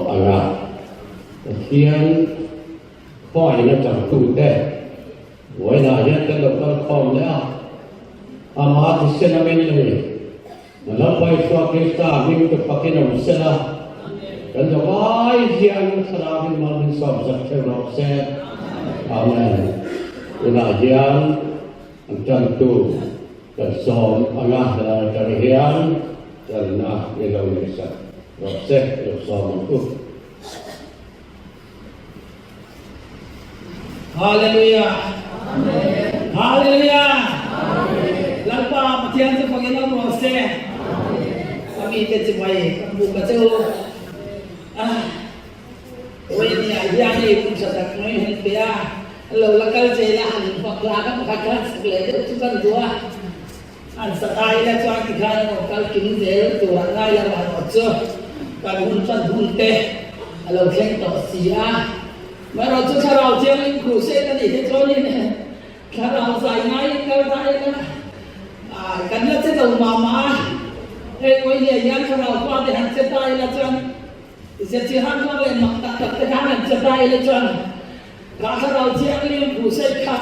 Allah khian khỏi nó chẳng tụ tệ với là nhân dân được con khom nữa ama thì xin amen này mà nó quay qua cái ta mình được pakai nom sela dan cho vai jiang selain mình sop sắp theo nó sẽ amen là jiang chẳng tụ dan som Allah dan hiang dan na ilau nisa nó sẽ được som itu Haleluya. Haleluya. Lampa matian tu Panginoon mo se. Kami kecewai, buka jauh. Wei ni ayah ni pun sedang main dia. Lalu lekal jelah, paklah paklah segala itu kan dua. An setai lah cuak ikan, kal kini jelah dua ngai lah macam. Kalau hunsan hunte, lalu keng tak sia. Mà rồi chúng ta vào chơi lên củ xe ta để cho lên này, ta vào giải ngay cái này cái nhất sẽ đầu mà, cái quay về nhá ta vào qua để hàng xe tay là chân, sẽ chỉ hàng qua lên mặc tập tập cái hàng xe tay là chân, cả ta vào chơi lên củ xe khác,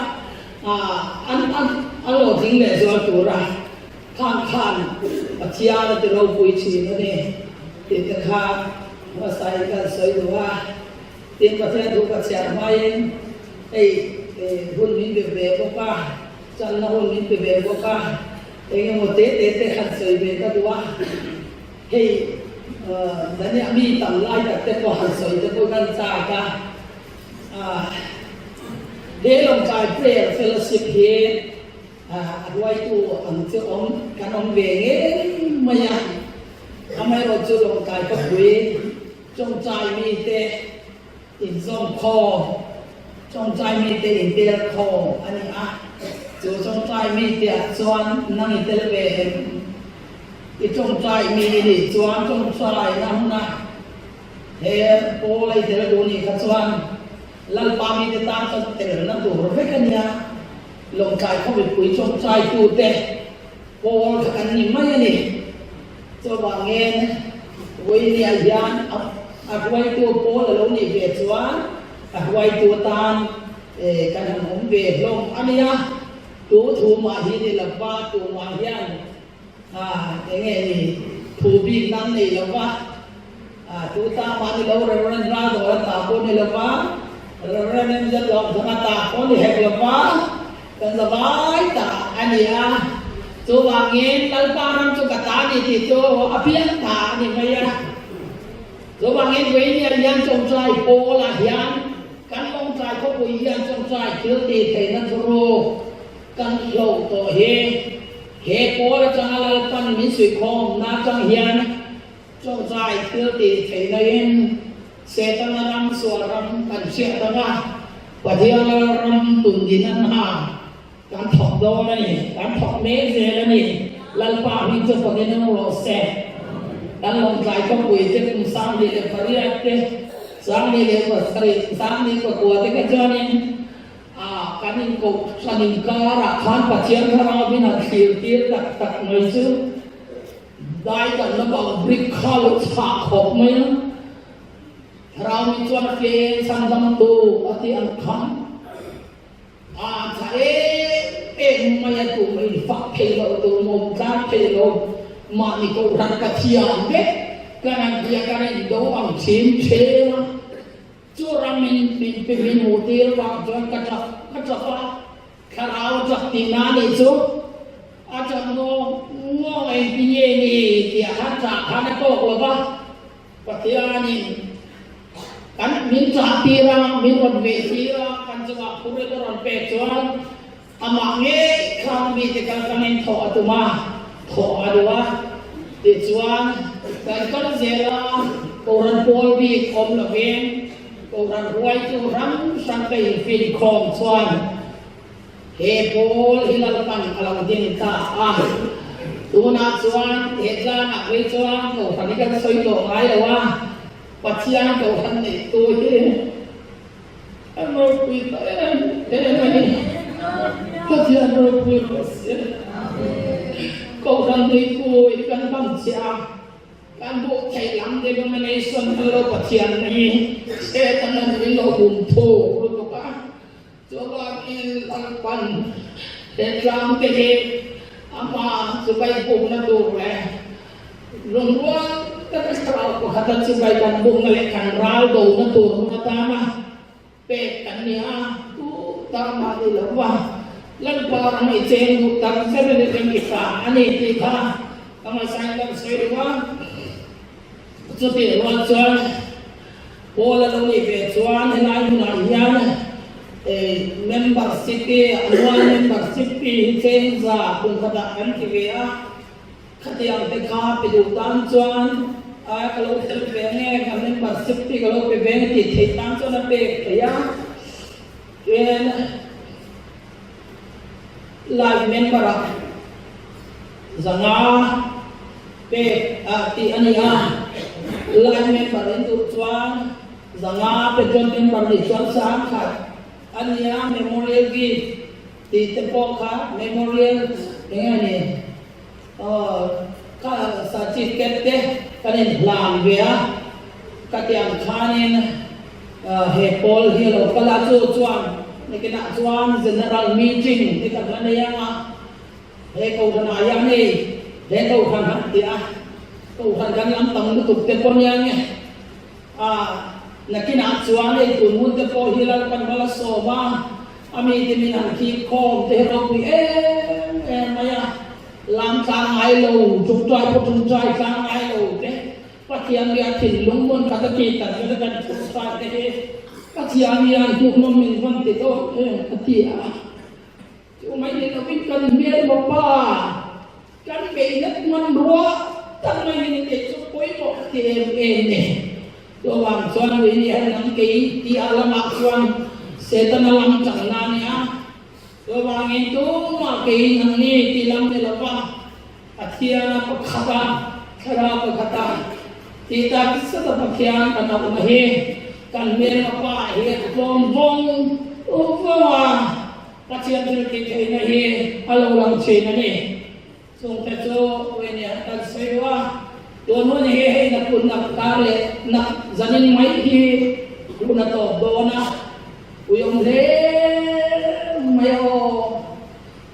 ăn rồi chính để cho chủ ra, khăn, chia là từ lâu vui chi nữa nè, thì cái khác, mà sai cái sợi đồ tiền bạc tiền thu bạc tiền mai hôn mình về bốc ca chân là hôn mình về bốc ca một tết hạt sợi về các đứa đấy là mi tầm lại đặt tết vào hạt sợi cho tôi gan xa cả để lòng trái prayer fellowship here quay tu ăn cho ông cái ông về nghe mày amai rồi cho lòng trái có quê trong trái mi tết in trong kho trong trái mi tê in tê kho anh chỗ trong trái mi tê choan năng in tê về cái trong trái mi đi choan trong trái năng na he po lại tê đồ ni khát choan lal pa mi tê ta trong tê năng đồ rồi cái nha lòng trái không bị quấy trong trái tu tê po anh ni mấy này cho bà nghe với ni ayan quay tua po là lâu này về xóa quay tua tan cái hàng ống về long anh ya tú thủ mà hi này là ba tu mà hiền cái nghe này thủ bị năm này là ba tú ta mà đi lâu rồi ra rồi ta po này là ba rồi nên dân lòng thằng ta có này hẹp là ba cần là ba ta anh ya cho bà nghe tal pa năm cho cả ta đi thì cho apian ta đi mày ya rồi bằng cái quỷ này nhân trong trái po là hiền, cắn trong trái có quỷ nhân trong trái chưa thì thấy nó thô, cắn lẩu tổ he po là chẳng là cắn miếng sủi khom na chẳng hiền, trong trái chưa thì thấy nó yên, xe tăng là ram sủa ram cắn xe tăng à, và theo là ram tuần gì năng hà, cắn thọc đô này, cắn thọc mế gì này, lần pa mình cho phải cái nó lột xe. Dan lòng trái có quỷ chứ cũng sang đi được phải đi thế sang đi được phải sang đi của thế cái cho nên cái mình cũng sang đi cả là khán và chiến khá là bên là thiệt tiết đặc người chứ đại cần nó bảo brick color phá khóc mấy nó ra mình cho nó kia sang dâm tu ở thì ăn khán thế em mày tụi mình phát phê lộ tụi mồm ra phê lộ mà ni ko ran ka thiam de kana dia kana do ang chim che chu ramin bin bin hotel wa jon ka pa kharao cha tina ni chu a cha no ai pi ye ni tia ha cha ha ko ko ba patia ni kan min cha tira min on ve tira kan cha pure ko ron pe chuan ama nge kham bi te kan kanen tho atuma thọ adua để chuan cái con zela koran pol bi kom la ven koran huai tu ram sang kai fi khom chuan he pol hilal pan alang din ta tu na chuan he tla na ve chuan ko thani ka soi lo ngai la wa pachian ko han nei tu he ano pi ta he pachian ro pi ko se câu rằng đi cùi cần bằng chia kan bu thầy lắm denomination lo pathian này sẽ tăng lên cái lo bùn thô rồi đó cả cho ba cái pan để làm cái gì ama supaya bung na do le rumwa ta sao ko kata supaya bung ngalekan ral do na to na tama pe kanya tu tama di lawa lan parang iceng utang sa dengan kita ani kita kama sayang sewa seperti wajan pola ni becuan henai narian membership annual membership iceng za kung kadaan kaya katiang teka pedutan cuan kalau terpenge kan membership kalau pebeng titan cuan pe kaya live member zanga pe ti ania live member itu cuan zanga pe jon member di cuan sang khat ania memorial gift ti tepo kha memorial dengan ni ka certificate te kanin lam bia katiang khanin he pol hilo kala chu chuan ni kena chuan general meeting ti ka na yang he ko na yang ni he ko khan han ti ko khan kan lam tang tu te pon yang nakina chuan ni tu mun te po hilal kan bala soba ami ti minan ki khom te ro pi maya lam sang ai lo chung trai po chung trai sang ai lo te patiang dia tin lung mon kata kita kita kan pusat te patiang dia tu nom min van te to patia cuma ini tapi kan biar bapa kan beinet man ruwa tan mai ni te so koi mo te ene to wang chuan ni han ke ti alam akwan setan alam changna ni to wang itu ma ke nang ni tilam ni lapa atia pakhata khara pakhata kita bisa tapakyan kana umahi kan mer apa he bom bom uwa patia tu ke na he alo lang che na ni sung ta cho we ni ta sewa dono ni he na kun na kare na zanin mai hi kuna to dona uyong le mayo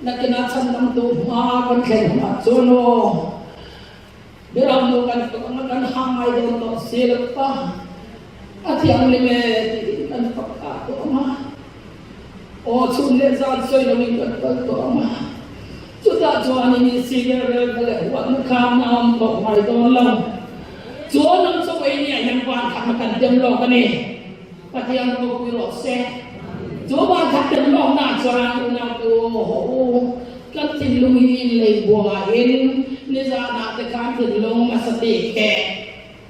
nakinatsan ng tuha kan kay matsuno biram do kan kan hamay do to silpa at yang lime kan pakka to ma o chunle za soy no min kan to ma chuta chuan ni singer le wan kham nam ko mai do lam chuan nam so we ni yang pan kham kan dem lo kan ni at yang ko ro se coba kata long na sarang unang ko kan tilungin lay buhain ni sana te kan tilung masati ke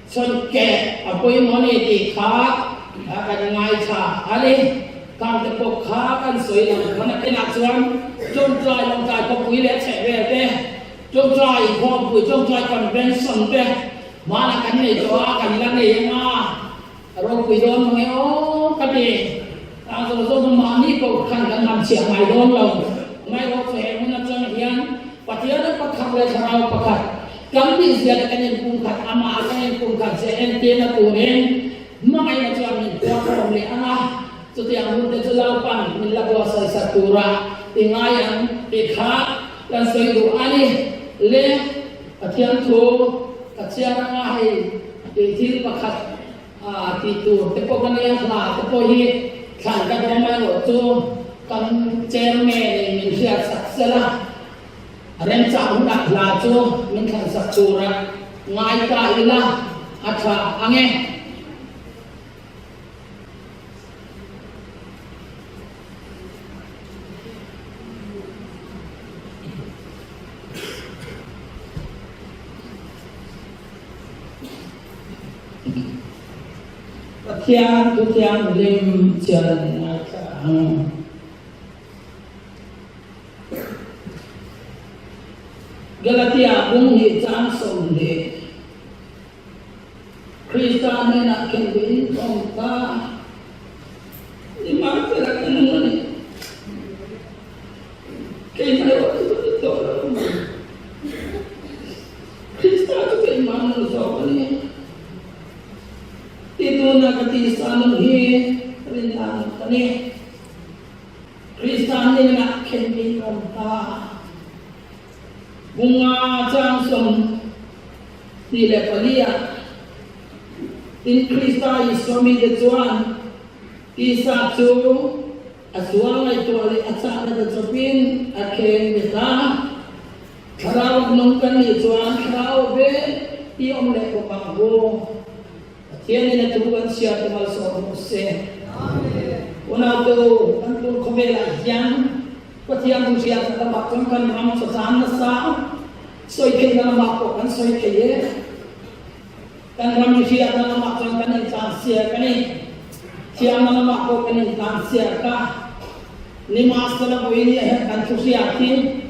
son ke apoy mo ni ti kha akan ngai cha ale kan te ko kha kan soi lang mana ke na chuan jom trai long trai ko pui le che ve te jom trai ko pui jom trai convention te mana kan ni cho kan lan ni ma ro pui don mo o ka ti kalau so mani ko kan kan nam sia mai don lo mai ro fe mun na chang hian patia na pakhak le tharau pakhat kam bi sia kan en pung khat ama kan en pung khat se en te na tu en mai na chang ni ko ko le ana so ti ang mun te lau pan min la ko sa satura tingayan tikha dan soidu ani le patian tu kacia nga hai ti pakhat ti tu te ko kan yang la te ko hi kan kan ramai waktu kan cermen min siap saksela rem cang dak laju min kan sakura ngai ka ila atha ange Kian tu kian lim jalan Galatia bung hi chang som le Krista ne nak ken bin tong ta imam tera kan ni ke mai waktu tu Krista tu imam no so Kristan ni nak kendi nomta bunga jangsom di lepalia in Krista Islami dejuan di satu aswang itu ali asal ada jopin akhir kita kalau nongkan dejuan kalau be iom lepo panggo tiada ni tuan siapa malu se una tu antu kovela yang patiang tu siapa tak kan ram sesan sa soi ke dalam bako kan soi ke ye kan ram siapa dalam bako kan insan siapa ni siapa dalam bako kan insan siapa ni masalah ini kan tu siapa ni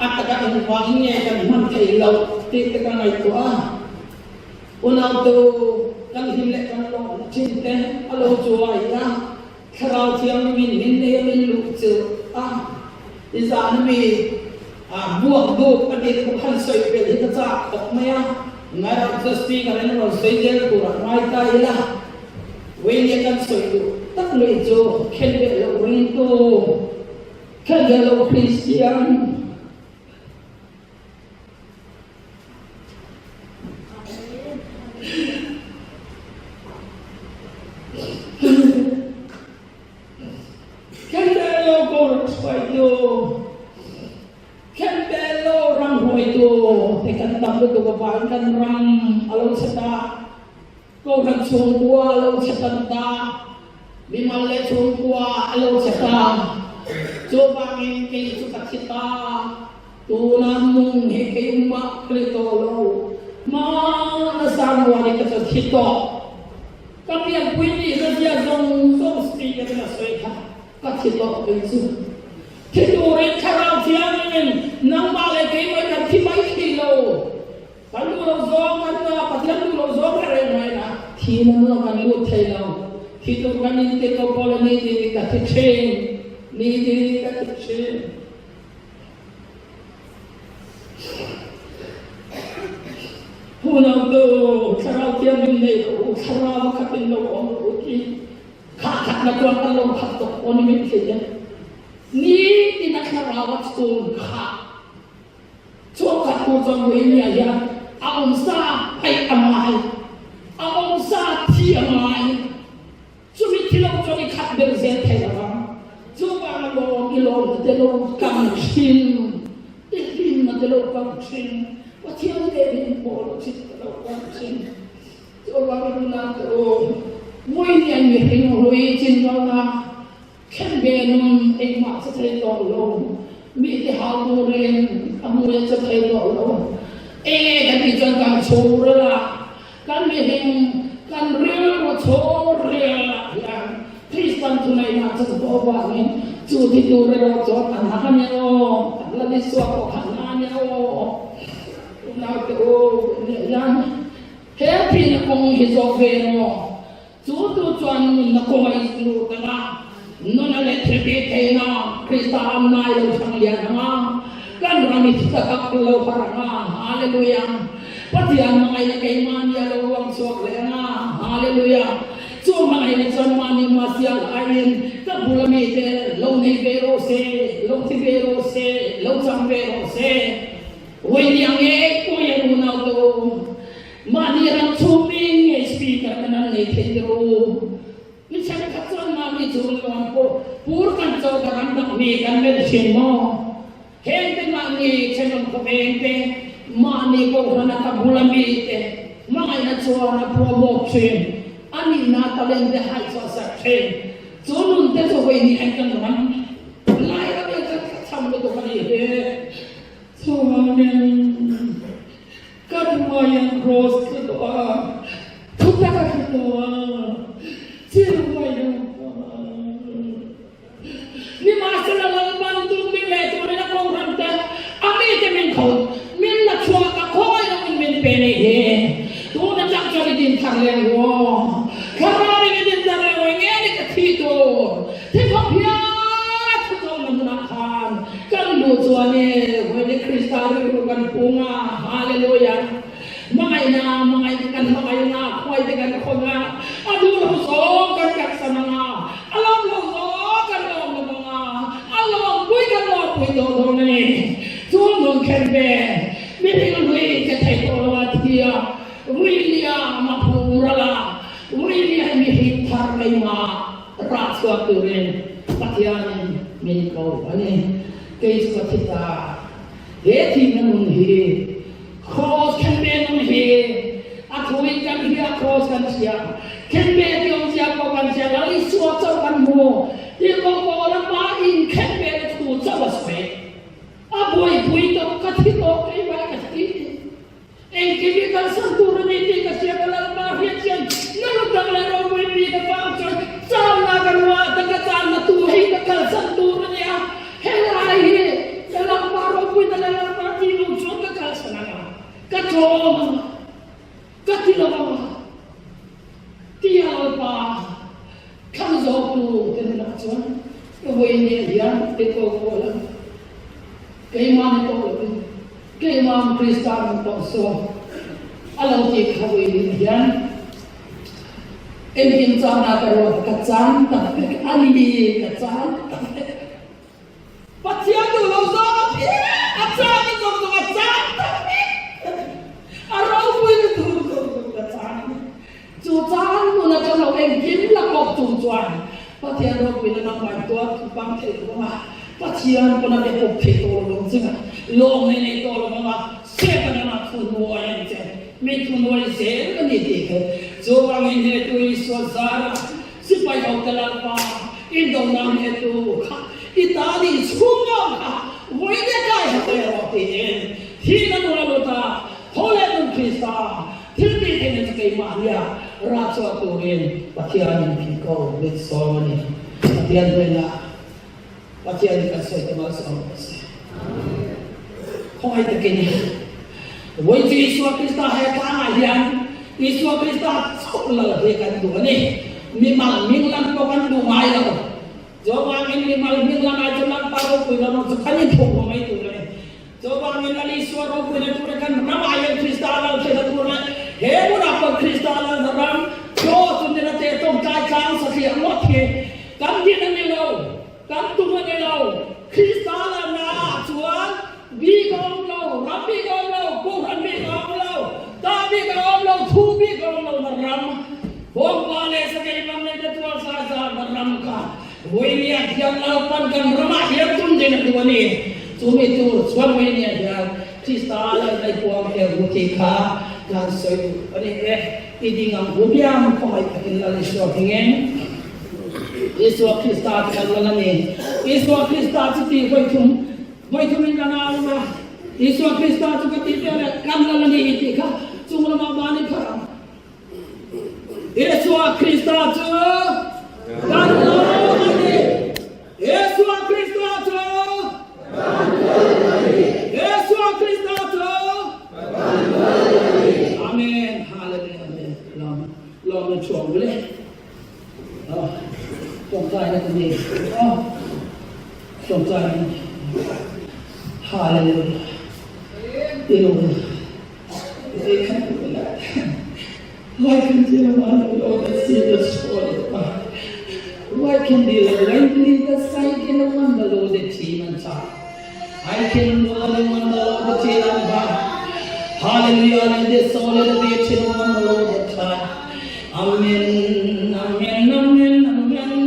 atakan uangnya kan man kai lau ti kan itu una tu kan himle kan lo cinta alo jual ya kalau tiang min dia lucu izan mi buat do pada bukan soi pe kita tak maya ngara justi ngara no soi je kurang mai ta ila we kan soi do tak lo jo kende lo rito kende lo Kristian kan ram alau seta kau kan sungkua alau seta bimale sungkua alau seta coba ngengke suka kita tunamung heke umak klitolo mana samwa ni kata kita kami yang puini kerja zong sti yang nak seika kat kita itu kita orang karau tiangin nang balik ke mereka timai kilo kalau lo zong ada pasal lo zong kerana na tina lo kan lo thailau kita kan ini kita boleh ni kita kecil ni kita kecil punau tu karau tiang ni karau kapin lo orang rugi kakak nak tuan lo katok orang ni kerja ni tidak karau tu kak cuaca tu jauh ini aja ông sa hay amai ông sa thi amai chú biết thi lâu cho đi khát đường dễ thay là chú ba lo đi lo để lo cầm xin mà để lo cầm xin và thiếu để đi bỏ lo xin để lo cầm xin chú ba lo làm rồi mỗi ngày người hình hồi trên đó là khen bè nôm anh mà sẽ thay đổi lo bị cái hào đồ lên ông ấy sẽ thay đổi lo kan dijual kan sore lah kan mihing kan real sore lah yang Kristen tunai macam bawa ni cuti dure rojo anaknya lo lagi suatu anaknya lo nak tu yang happy nak kong hizofe lo cutu cuan nak kong itu kena nona letrepe na Kristen na yang sanglian na kan rami kita kaklo paranga haleluya patian mga kaiman ya lawang sok lena haleluya so mga sanmani masyal ayin kabulami te law ni vero se law sam vero se wen yang ko yang unaw to manirang suming speaker kanan ni Pedro minsan katson mami tulungan ko purkan so karanda ni kan medicine mo Hente mani cenong kopente mani ko na kabulamite mga suara promotion ani na talente hay sa sakhen sunun te so ni akan man lai ra ka sam ko kani he so amen kadmayan cross ko tuta ka ko sirwayo ni masala lang bantu bile to na ko ranta ami te min ko min na chua ka ko ay min pene he to na chak chali din thale wo karari ni din dare wo ngeni ka thito te ko pya to na kan kan lu chuane wo ni Krista ru kan punga haleluya mga kan mga na ko ay kan ko nga adu lo so kan kat sa mga alam lo so kan lo mga Pito ni Tuong Kembe Bili ke Tekolatia William Mapurala William Hitar Lima Raswa Turin Patian Minko Ani Keis Patita Eti Namun He Cross Kembe Nun He Atui Kan He Cross Kan Sia Kembe Tiong Sia Kokan Sia Lali Suatu Kan Mo Iko Kola Ma In Kembe Tu Zawaspe Aboy puito katito kay bakati. Engkili kan santuran ini kasih kalah mafia cian. Lalu tanglaro boy ni kapangsa. Sana kanwa tagatan natuhi kakal santuran ya. Helai dalam maro boy dalam mati lucu kakal sana. Kacong. Katilawa. Tial pa. Kanzo tenan cuan. Boy ni dia teko kolam. Kaiman ito, kaiman Kristan ito. So, alam ti kawin yan. Engkin sana karo kacang, tapi ali kacang. Patya dulu so, kacang itu kacang. Araw mo itu kacang. Cucan mo na kalau engkin lakok cucan. Patya dulu pinanang bantuan kupang kaya Pasian pun ada kopi tolong juga. Long ini tolong apa? Siapa nama tunua yang je? Tunua siapa ni dia? Seorang ini tu iswazara. Supaya kau kelapa. Indo nam itu. Itali semua. Wajah kaya kaya roti. Hina nula luta. Oleh pun Krista. Hindi kena sekai Maria. Raja Turin. Pasian ini kau bersama ni. Pasian bela. Pasian kasih teman sama kasih. Kau itu kini. Wajib Yesus Kristus hai tanah yang Yesus Kristus seolah dekat Tuhan ni. Memang minglan bukan dumai lah. Coba memang minglan aja nak paruh pulang sekali pun itu ni. Coba minglan Yesus roh punya kan nama yang Kristus Allah saya Tuhan. Hei apa Kristus Allah dalam. Jo sudah tertong kacang sekian mati. Kan dia ni lo. Kantung menelo, Kristala na Tuhan, bigong lo, rabi gong lo, Tuhan bigong lo, tabi gong lo, tubi gong lo naram, bong bale sekali mana itu Tuhan sahaja naram ka, ini yang lakukan kan ramah yang tunjuk Tuhan ini, cumi tu Tuhan ini yang Kristala dari puang erotika dan sesuatu, ini ngam bubiam kau ikan lalu suapingen. Yesus Kristus kalau ni, Yesus Kristus itu boleh minta nama. Yesus Kristus itu ketika kalau ni itu cuma mabani karam. Yesus Kristus kalau ni, Yesus Kristus, Yesus Kristus. Amin. Haleluya. Lam cuci boleh. Sometimes ini, sometimes, hallelujah. Why can the Lord see the soul? Why can the lightly the sight in the one the Lord the team and child? I can know the one the Lord the team and child. Hallelujah, and the soul of the beach in the one the Lord the child. Amen, amen, amen, amen.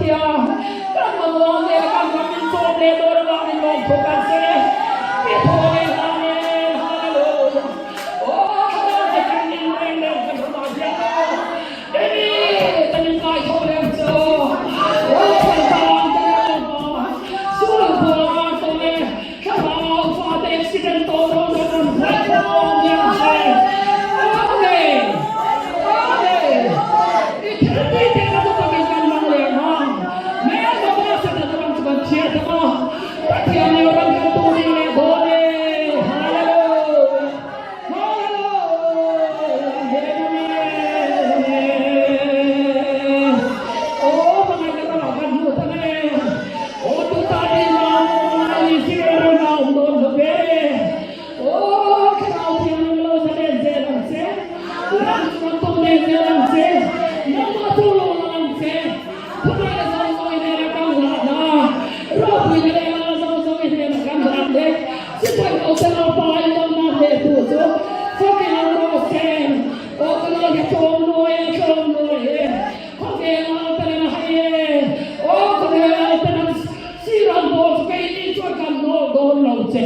tia kan ngomong le kan kami som le dor ba ni mong bukan se ke thole amen haleluya oh haleluya kan ni reng le kan ba dia ini tan kai thole so oh kan tang tan ko suul bola thole khamao fa de accident to do don vai ko yang se amen amen ikhe te ka to ka kan mang le ma me ba ba sa ta ban ban chia ta ma ta ti ani orang kan tu ni le dole haleluya haleluya oh ba ka ta kan mu ta ne oh tu ta di ma ni si ra na don do be oh ka ta ti ani lo sa de se lan se lan tu to ne se lan se no ma tu lo lan se tu ma le sa so ne ra ka na ro pu ne la sa so ne ra ka na de si pa o se lo pa i lo na de tu so so ke la ro se o ka lo ya chom no e ko ke la ta na hai o ko ke la ta na si ran bo ke ni cho ka no do lo se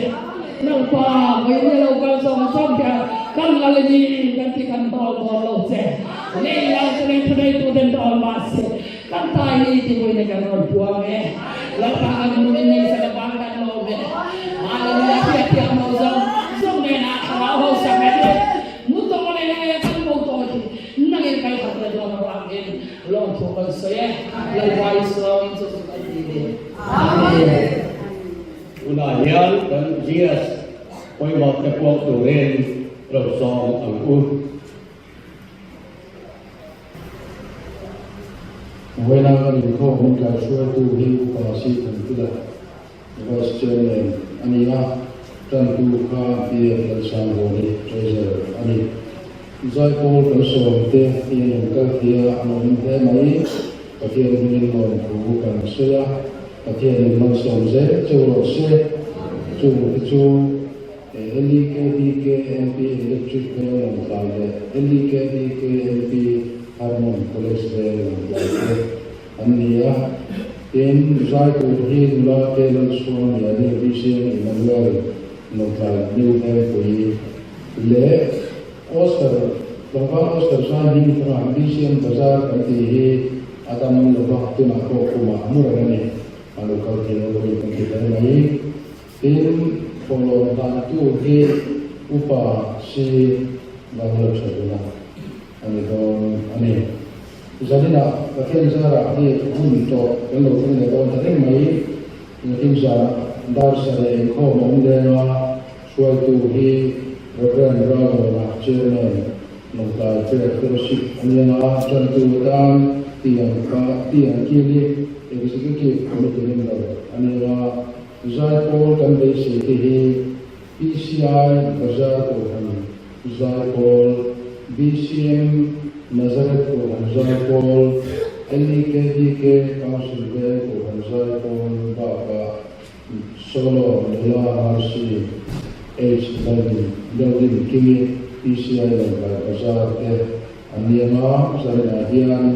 no pa we ne lo ka so so ka kan la le ni kan ti kan do lo se ne la se ne tu dai tu den do ma se kan tai ni ti we ne ka ro buang la pa ang ni ne sa ka bang kan lo me ala ni ya ti mo so so ne na ka ho sa me mu to ne kan mo to ti na nge kai ka do ma wa nge lo to ka so ye la wai so in so ka ti ni amen una hian kan jias koi mok te pok tu ren ro song ang u Wena kan ko mun ka shua tu hi pa si kan tu da was chen ani na tan tu ka bi la sang ho ni treasure ani zai ko kan so te ni ka thia anon te mai ka thia ni no ku kan so ya ka thia ni man so ze chu ro se chu chu LKBK MP electric rail la LKBK MP Harmon College rail la Ania in zai ko hi la te lan suan ya ni vision Emmanuel no tra new ko le Oscar Oscar san hi tra vision bazar ka ti hi adam lo ba tu na ko kuma mura ni anu ka ti no ko ki ta mai in follow dan tu hi upa si banglo chaduna ani ko ani zadina pathian zara hi hun to kalo thun le ko ta mai in sa dar sa le ko mong de wa suai tu hi reverend brother na chairman no ta fellowship ani na chan tu dan tiang ki ni executive committee member ani wa zai Paul kan be se te hi PCI bazar ko han zai Paul BCM Nazareth ko han zai Paul LKBK Council be ko han zai Paul Baba Solo la Marsi H Building King PCI bazar ke aniama zai hian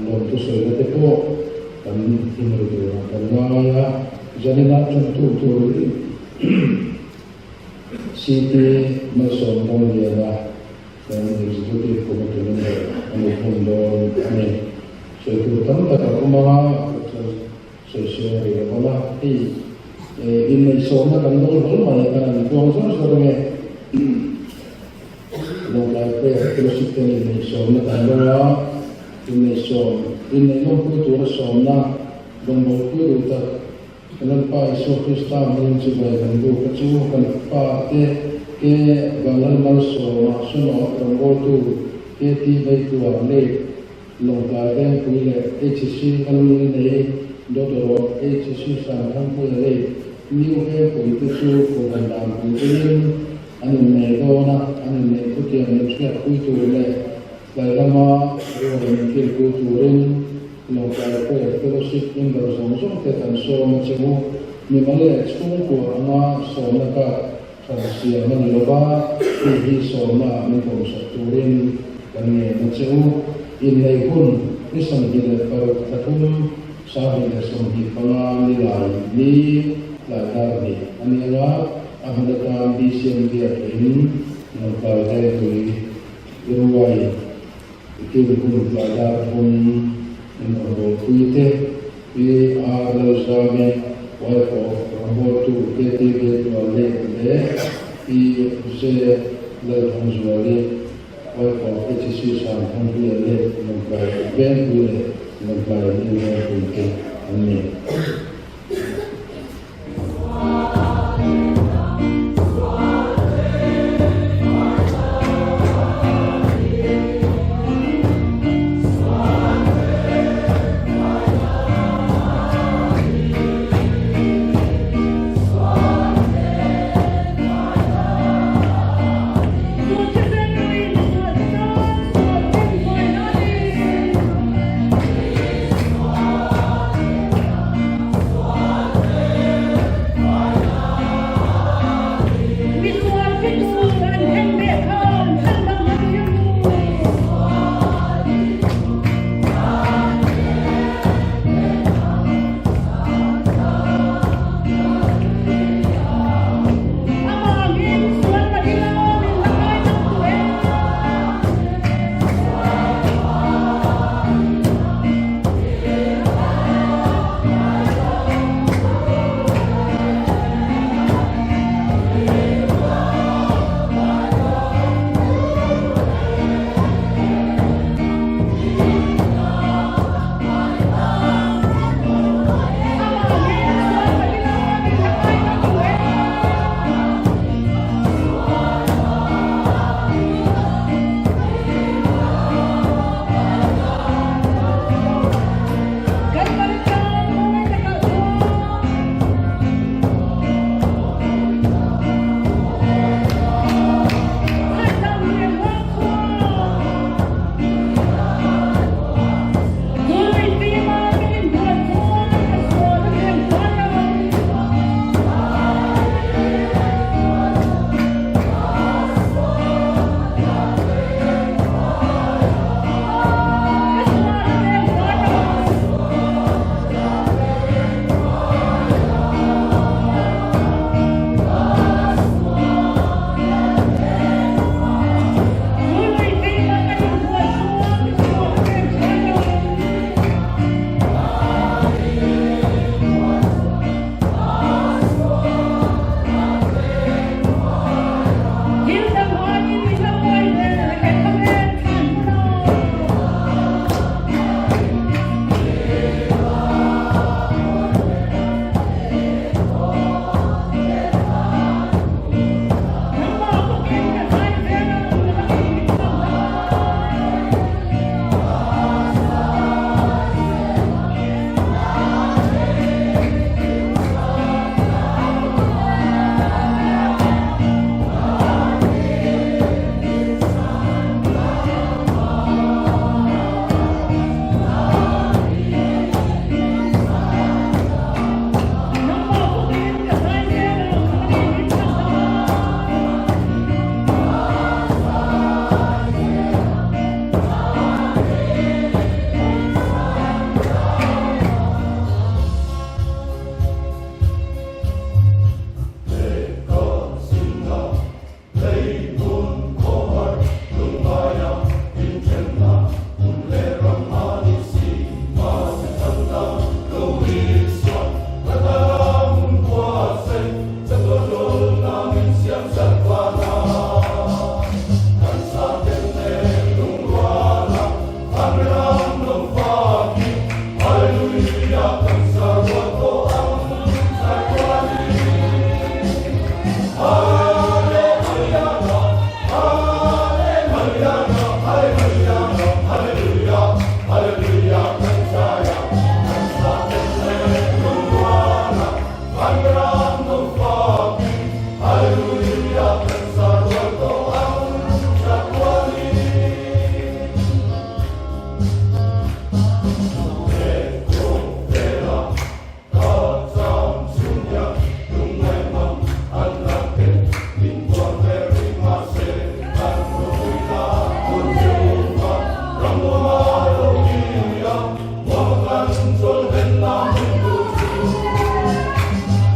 lom tu so te po kan timur tu kan ngaya janina tu City Mason Mondiala dan executive committee member Anukundo Ane so itu tempat aku malah sosial ya malah ini semua kan dulu mana kan tuan-tuan sebenarnya mulai terus ini semua tanda ini yang kudu semua dan kudu tak Kalau Pak Yesus Kristus menjadi sebagai bentuk kecil, kalau Pak ke balan malso maksudnya orang itu ke tiba itu ada longgarkan punya HC kalau ini doktor HC sangat punya new ke itu bukan dalam punya anu negona anu nekuti anu sudah itu le lama orang mikir kulturin no kaya ko fellowship member so te tan so macam ni male school ko ama so na ka sia man loba hi so na mi ko so turin kan ni macam in nei kun isang hile parok tatum sa hile som hi panga nilai ni ladar ni ani ala ahadaka bisian dia in ng palay tui iruway ikibukun ladar pun ng kuite i aral sabi wife of Ramotu Keti Wale i se lalong wale wife of HC San Hongkule Nongkai Ben Kule Nongkai Ningwa Kunke Amin.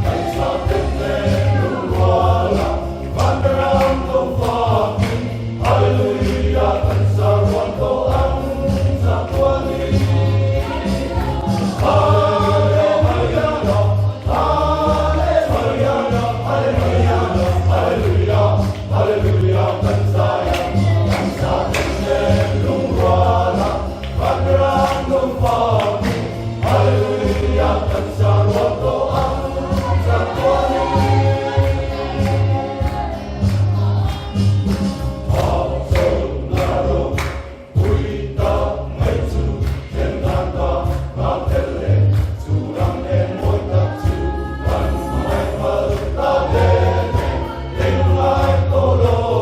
Hãy subscribe cho kênh Ghiền Mì Gõ để không bỏ lỡ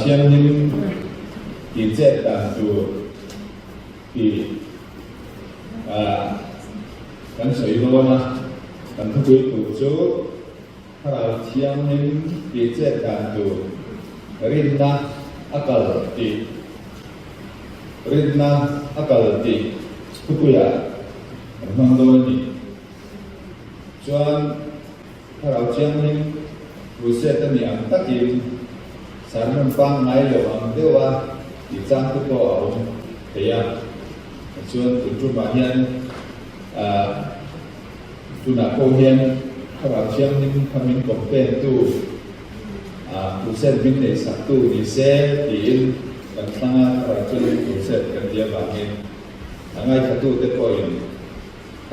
chiang nim di jet dan tu di kan soi lo na kan tu tu chu kalau chiang nim di jet dan tu rinna akal ti tu ya mang do ni chuan kalau chiang nim buset ni ang takin sarman pang ngai lo ang dewa di chang tu ko ya chuan tu ma hian tu na ko hian kalau chiang nim khamin kompen tu buset bin ne sak tu ni se din kan thanga kalau chuan buset kan dia ba hian angai ka tu te ko in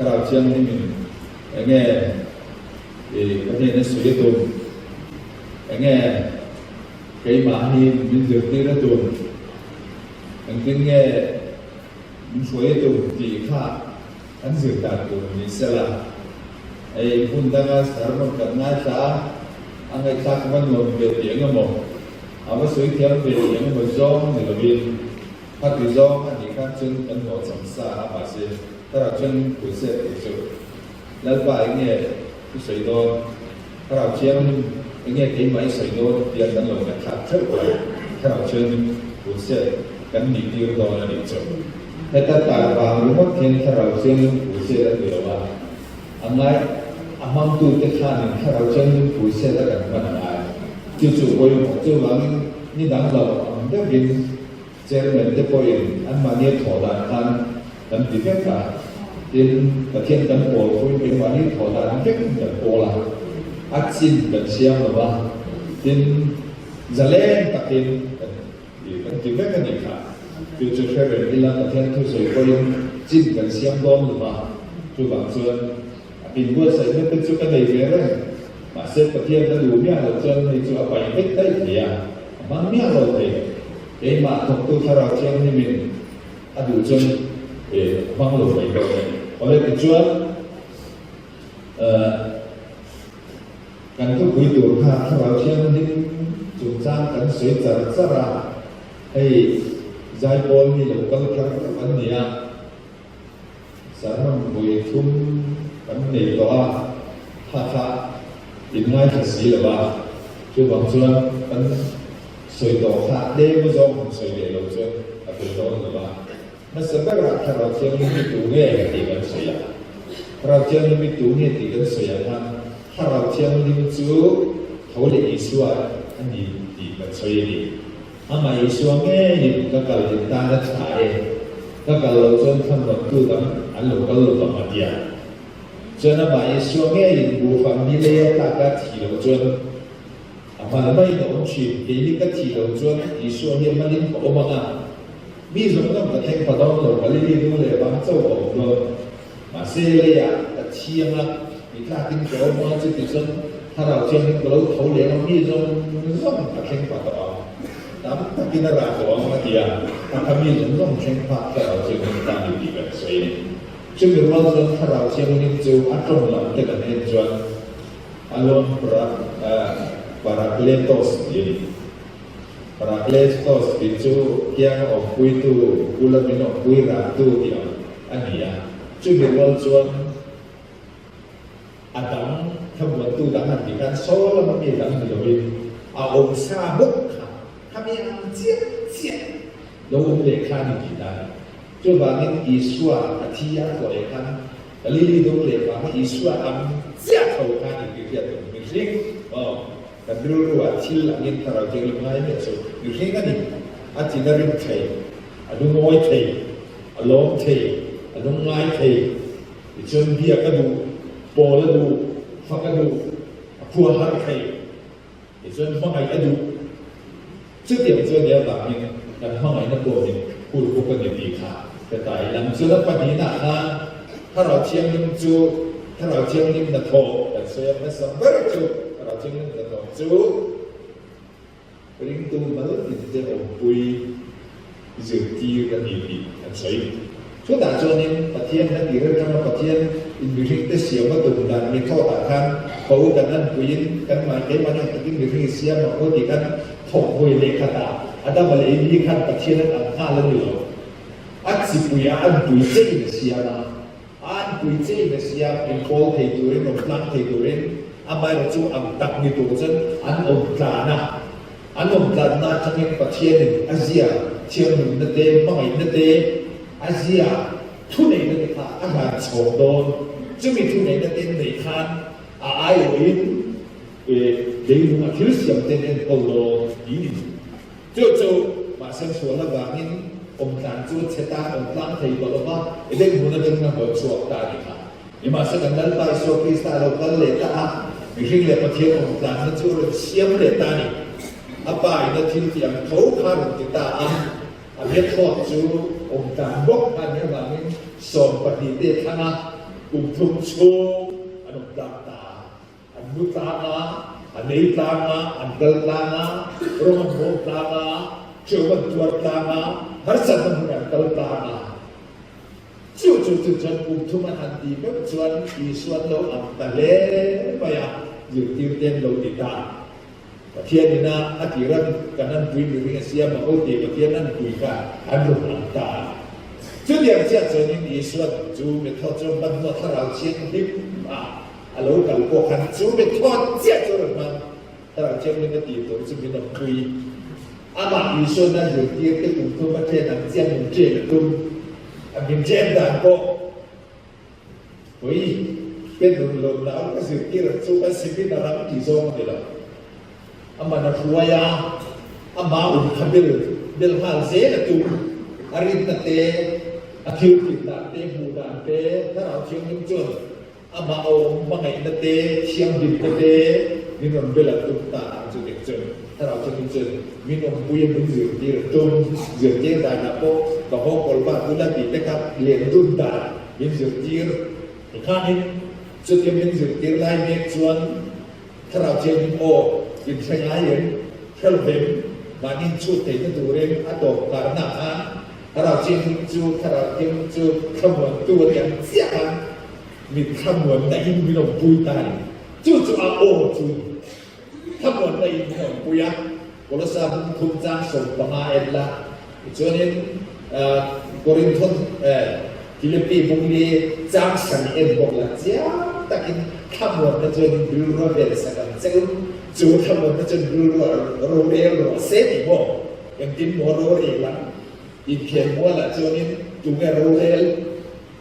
kalau chiang nim nge cái này nó sử dụng nghe cái mà mình được đi ra tuần anh nghe mình sử dụng thì khác anh sử dụng tuần mình sẽ là ai pun đang sản xuất cái ngay sa anh ấy khác vẫn luôn về tiếng ở một anh sử dụng về tiếng ở trong thì là vì phát triển trong anh ấy khác chân anh ngồi trong sa và sẽ ta là chân của sẽ để cho lần bài nghe sợi đôi, các đạo chiêm nghe cái máy sợi đôi tiền đang làm cái khát thức của các đạo chiêm cũng sẽ gắn nhịp tiêu đôi là điểm chuẩn. Thế ta tài vào lúc mất thiên các đạo chiêm cũng sẽ đã được vào. Anh ấy mong tu cái khả năng các đạo chiêm cũng sẽ đã gắn vận lại. Tiêu chủ quay một tiêu lắng như đáng đầu rất viên trên mình cái quay anh mà nghe thổ đại than tận tỷ phép cả. Đến thiên tấn bộ với cái quản lý thổ đại rất là bộ là ác xin cần xem là ba đến giờ lên tập đến thì cần tìm cách cái này cả từ từ phải về đi làm tập thiên thu sợi coi yung xin cần xem đón là ba chú bảo xuân bình quân sợi nóเป็นchút cái này về đấy mà xếp tập thiên đã đủ miếng rồi chân thì chú phải biết đấy thì mang miếng rồi thì cái mà học tu theo đạo chân thì mình đủ chân để mang lối phải rồi oleh tujuan kan tu begitu kalau siang ni jumlah kan secara cara hey zai bol ni lokal kan kan dia sama boleh tum kan ni doa ha ingai kasi lah ba tu bangsuan kan soi doa ha de bu zong soi de lo zong apa doa lah ba nó sẽ bắt gặp thảo chiang ni tu nghe thì kan soi thảo chiang ni tu nghe thì kan soi ha thảo chiang ni chú thấu lệ Yesu anh đi thì kan soi đi ama Yesu nghe thì các cái chúng ta đã trải các cái lâu chân thân vật tu đắm anh lâu cái lâu đắm mà dia cho nên mà Yesu nghe thì bộ phận đi lễ ta cái chỉ lâu chân ama mấy nó chỉ cái cái chỉ lâu chân Yesu nghe mà đến có mà ví dụ nó mà thêm vào đó rồi cái lý do là bằng châu ổ rồi mà xe lê à chiang á thì ta tin chỗ mà chỉ tự thân ta đầu chiang cái lối thấu lệ nó ví dụ nó không phải thêm vào đó đám ta kia ra của mà thì ta tham ví dụ nó không thêm vào ta đầu chiang ta đi đi cái xoay này chứ cái lo cho ta đầu chiang nó chú ăn trong lòng cái cái này cho alon Parakletos ini Parakletos itu yang okui tu gula min okui ratu dia ania chứ việc lo cho Adam tham vấn tu đã làm gì kan số là mấy cái làm rồi ông sa bút kami yang chết đâu để khai được gì đó chứ bà nên Isua Atia của để khai lý đâu để bà Isua am chết thầu khai được cái việc mình riêng dan dulu hasil angin tarau jeng lemai ni so yusin kan ni ati narim thei adu ngoi thei along thei adu ngai thei ichon dia kadu pola du fakadu phua har thei ichon fangai adu trước điểm cho dia ba ni dan fangai na po ni pu pu kan ni kha ke tai lam chu la pa ni na na tarau chiang nim chu tarau chiang nim na tho dan so ya na sam ber chu tarau chiang nim na tho chú ring tu mà lúc thì sẽ ổn quy dự tiêu cái gì thành sấy chú đã cho nên Phật thiên đã đi ra trong Phật thiên in biểu hiện tới siêu mà tụng đàn mi thọ tạ tham khẩu đàn ăn quy in cái mà cái mà những cái biểu hiện siêu mà có thì cái ถกเวเลขตาอันนั้นมาเลยมีขั้นประเทศนั้นข้าแล้วนี่หรออันสิปุยอันปุยเจ้าเสียนะอันปุยเจ้าเสียเป็นโคเทตัวเองนกลังเทตัวเองอันไม่เราจูอันตักมีตัวจนอันอมตานะอันอมตานะทั้งยังประเทศหนึ่งอาเซียเชียงหนึ่งนั่นเองไม่นั่นเองอาเซียทุนไหนนั่นเองค่ะอาหารโฉมโดนจะมีทุนไหนนั่นเองในคันอายุอินเดี๋ยวมันคิดเสียงเต้นโอโลอีจู่ๆมาเส้นส่วนละบางนี้องค์การจูดเชตาองค์การไทยบอกว่าเด็กมันจะมาหัวชวกได้ค่ะยังมาสักนั้นไปโซฟีสตาร์เราก็เลต้ามีสิ่งเล็กประเทศองค์การนั้นจูดเสียมเลต้านี่อาไปนั่นที่ที่ยังเขาข้ามติดตาอันนี้ทอดจูองค์การบกอันนี้บางนี้ส่งปฏิเดชคณะกลุ่มทุ่งชูอันองค์การตาอันมุตามาอันนี้ตามาอันเกิดตามาโรมันโบตามาเชื่อวันตัวตามาหาสัตว์มันอันเกิดตามาจู่ๆจนกลุ่มทุ่งมันอันดีก็ชวนอีชวนเราอันตะเล่ไปอ่ะอยู่ที่เต็มเราติดตาประเทศนี้นะอาทิรันกันนั้นคุยอยู่ที่เซียมาโอเคประเทศนั้นคุยกันอันรุ่งอันตาจุดอย่างเช่นส่วนนี้อีส่วนจูเป็นทอดจนบรรลุถ้าเราเชียงดิบอาลูกับพวกขันจูเป็นทอดเจ้าจนมันถ้าเราเชียงมันก็ตีตัวจะเป็นคุยอามาอีส่วนนั้นอยู่ที่ที่กลุ่มทั่วประเทศนั้นเจียงมุ่งเจียงกลุ่มอันเป็นเจียงด่านก็เฮ้ยเป็นรุ่นลมแล้วก็สิ่งที่เราจูเป็นสิ่งที่เราทำที่โซ่เลยล่ะอามานักหัวยาอามาอุ่นทำเดินหาเสียนะตุอารินตเตอาทิวติดตาเตบูดาเตถ้าเราเชียงยิ่งจนอามาเอาบางไงตเตเชียงดินตเตมินวันเบลตุตาจุดเด็กจนถ้าเราเชียงยิ่งจนมินวันปุยมันเสือที่จนเสือที่ได้นะพวกกับพวกคนบ้านตุลาตินะครับเลี้ยงรุ่นตามินเสือที่ข้านี้จุดที่มินเสือที่ไล่เมฆชวนถ้าเราเชียงยิ่งโอยินใช้ย้ายเห็นเท่าเดิมมานิ่งชุดเต็มตัวเร่งอัตโตการหน้าถ้าเราเชียงจูถ้าเราเชียงจูขมวดตัวอย่างเสียกันมีขมวดในอินวิโรปุยตายจูอาโอจูขมวดในอินวิโรปุยบริษัทคุณจ้างส่งประมาเอ็ดละส่วนนี้กรินทนฟิลิปปินส์บุรีจ้างสังเอ็ดบอกละเจ้าแต่กินขมวดนั่นจนดูรเบลสักกันเจ้าจูขมวดนั่นจนดูโรเบลเซติบอกยังกินหัวโรเบลละอีกเขียนว่าละจนี้จุงเอโรเอล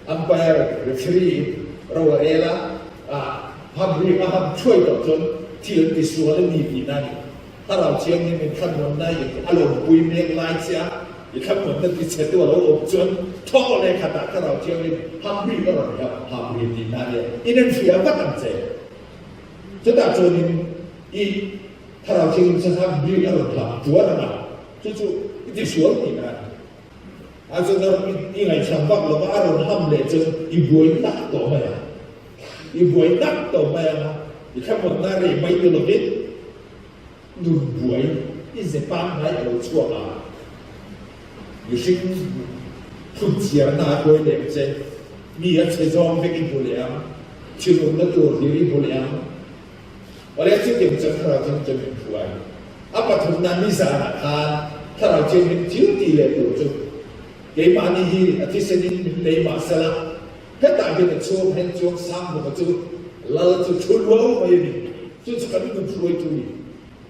อัมไพร์เรฟรีโรเอลฮัมรีมาฮัมช่วยต่อจนที่เราติดส่วนและมีปีนั้นถ้าเราเชียงนี่เป็นขั้นบนได้อย่างอารมณ์ปุยเมฆลายเสียอีกขั้นบนนั้นติดเสียตัวเราอบจนท่อเลยขนาดถ้าเราเชียงนี่ฮัมรีก็หรอกครับฮัมรีปีนั้นเนี่ยอีนั่นเสียก็ตั้งใจจะแต่จนี้อีถ้าเราเชียงจะทำรีอารมณ์หลับตัวนะจู่ๆติดส่วนปีนั้นอาจจะนี่ไงฉันบอกเราว่าอารมณ์ห้ามเลยจนอีบวยนักต่อมาอีบวยนักต่อมาอีแค่หมดหน้าเลยไม่ตัวนิดดูบวยอีเสพามไหนเราชั่วมาอยู่สิ่งทุกเสียหน้าบวยเด็กเจมีอะไรจะจอมไปกินบุหรี่ชื่อลงแล้วตัวที่ริบุหรี่อะไรที่เด็กจะถ้าเราจะเป็นผู้ใหญ่อาปัตตุนามิสานาคาถ้าเราจะเป็นจิ๋วตีเลยตัวจุเกมานี่ฮีอาทิตย์นี้เลยมาสละแค่ตายเป็นช่วงเห็นช่วงสามบุกจู่เราจะชุดว้าวไปนี่จู่ๆกันก็ช่วยทุย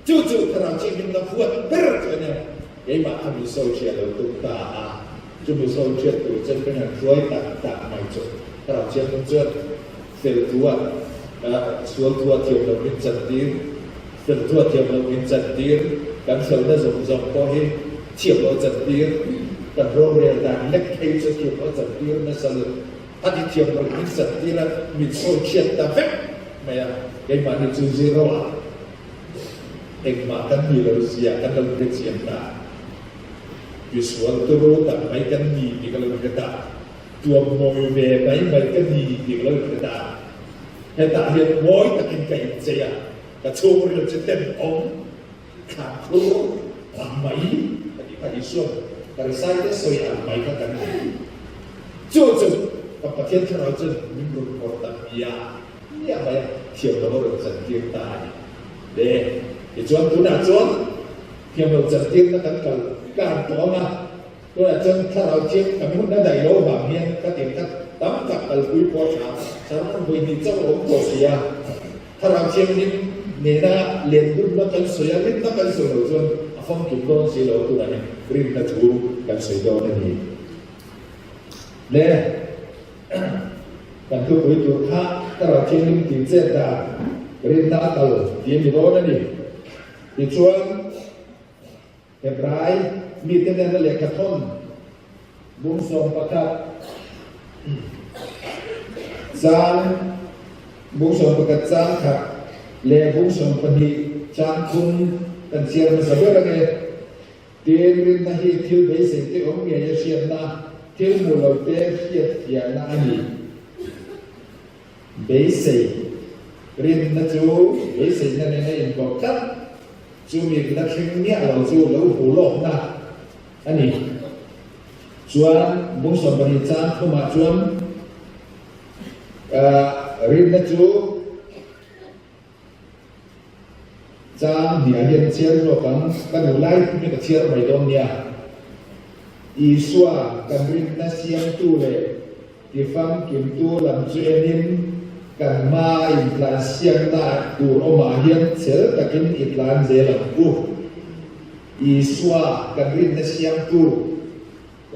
จู่ๆถ้าเราเช็คมันก็พูดเปิดเนี่ยเกมาทำโซเชียลเราตุ้งตาจู่ๆโซเชียลตัวจะเป็นอะไรช่วยตัดไม่จบถ้าเราเช็คมันจะเสร็จตัวส่วนตัวเที่ยวเราเป็นจัดดีเสร็จตัวเที่ยวเราเป็นจัดดีการเสริมได้สมบูรณ์ก็ให้เที่ยวเราจัดดีแต่โรงเรียนต่างเล็กเองจะเกี่ยวกับจัดดีไม่สรุปอาทิตย์เที่ยวเราเป็นจัดดีแล้วมีโซเชียลแต่เฟกไม่อะเองมาในจูซีโร่เองมากันมีเราเสียกันเราเป็นเสียงตาอยู่ส่วนตัวรู้แต่ไม่กันมีที่เราเป็นตาตัวโมยเวไม่กันมีที่เราเป็นตาแต่ตาเรียนโวยแต่กินไก่เจียแต่โชว์เราจะเต็มองขาดครูทำไมปฏิส่วนแต่ใส่ได้สวยอ่านไปก็กันจู่ๆกับประเทศที่เราจะมีรุ่นคนต่างเนี่ยไปเที่ยวเราเราจะเที่ยวตายเด็กจวนตุนาจวนท เพียงเราจะเทียบกันกับการต่อมาตัวจนถ้าเราเทียบกับคนนั้นได้โลบางเฮียก็เต็มกันตั้งกับการคุยพอถามฉะนั้นคุยมีเจ้าหลงตัวเสียถ้าเราเทียบนี้เนี่ยนะเรียนรุ่นนักการสวยเรียนนักการสวยจนฟังจุดโดนสีเราตัวนี้เรียนนักถูการสวยโดนนี่เนี่ยการคุยตัวข้าถ้าเราเทียบนี้ติดเส้นได้เรียนนักตลอดเรียนมีโดนนี่ติดชวนเก็บร้ายมีแต่เรื่องเล็กกระท่อนบุญส่งประกาศจางบุญส่งประกาศจางครับเลี้ยบุญส่งปฏิจางคุณกันเสียงสะดุดอะไรเตียนรินนาฮีทิวเบสิที่องค์เมียเสียนาทิวมูลเตะเทียเทียนาอันนี้เบสิรินนาจูเบสินั่นเองบอกครับจูมีนักเรียนเนี่ยเราจูแล้วหูหลอกนะอันนี้ชวนบุญสมบัติจางเข้ามาชวนรินนะจูจางเดียเห็นเชื่อโลกันกันอยู่ไล่ที่กับเชื่อไม่โดนเนี่ยอีสัวกันรินนะเสียงตู้เลยที่ฟังกินตู้ลำจุเอนิมกันมาอินทรานเสียงได้ดูออกมาเห็นเชื่อตะกินอินทรานเจริญกูอีสัวกันรินนะเสียงตู้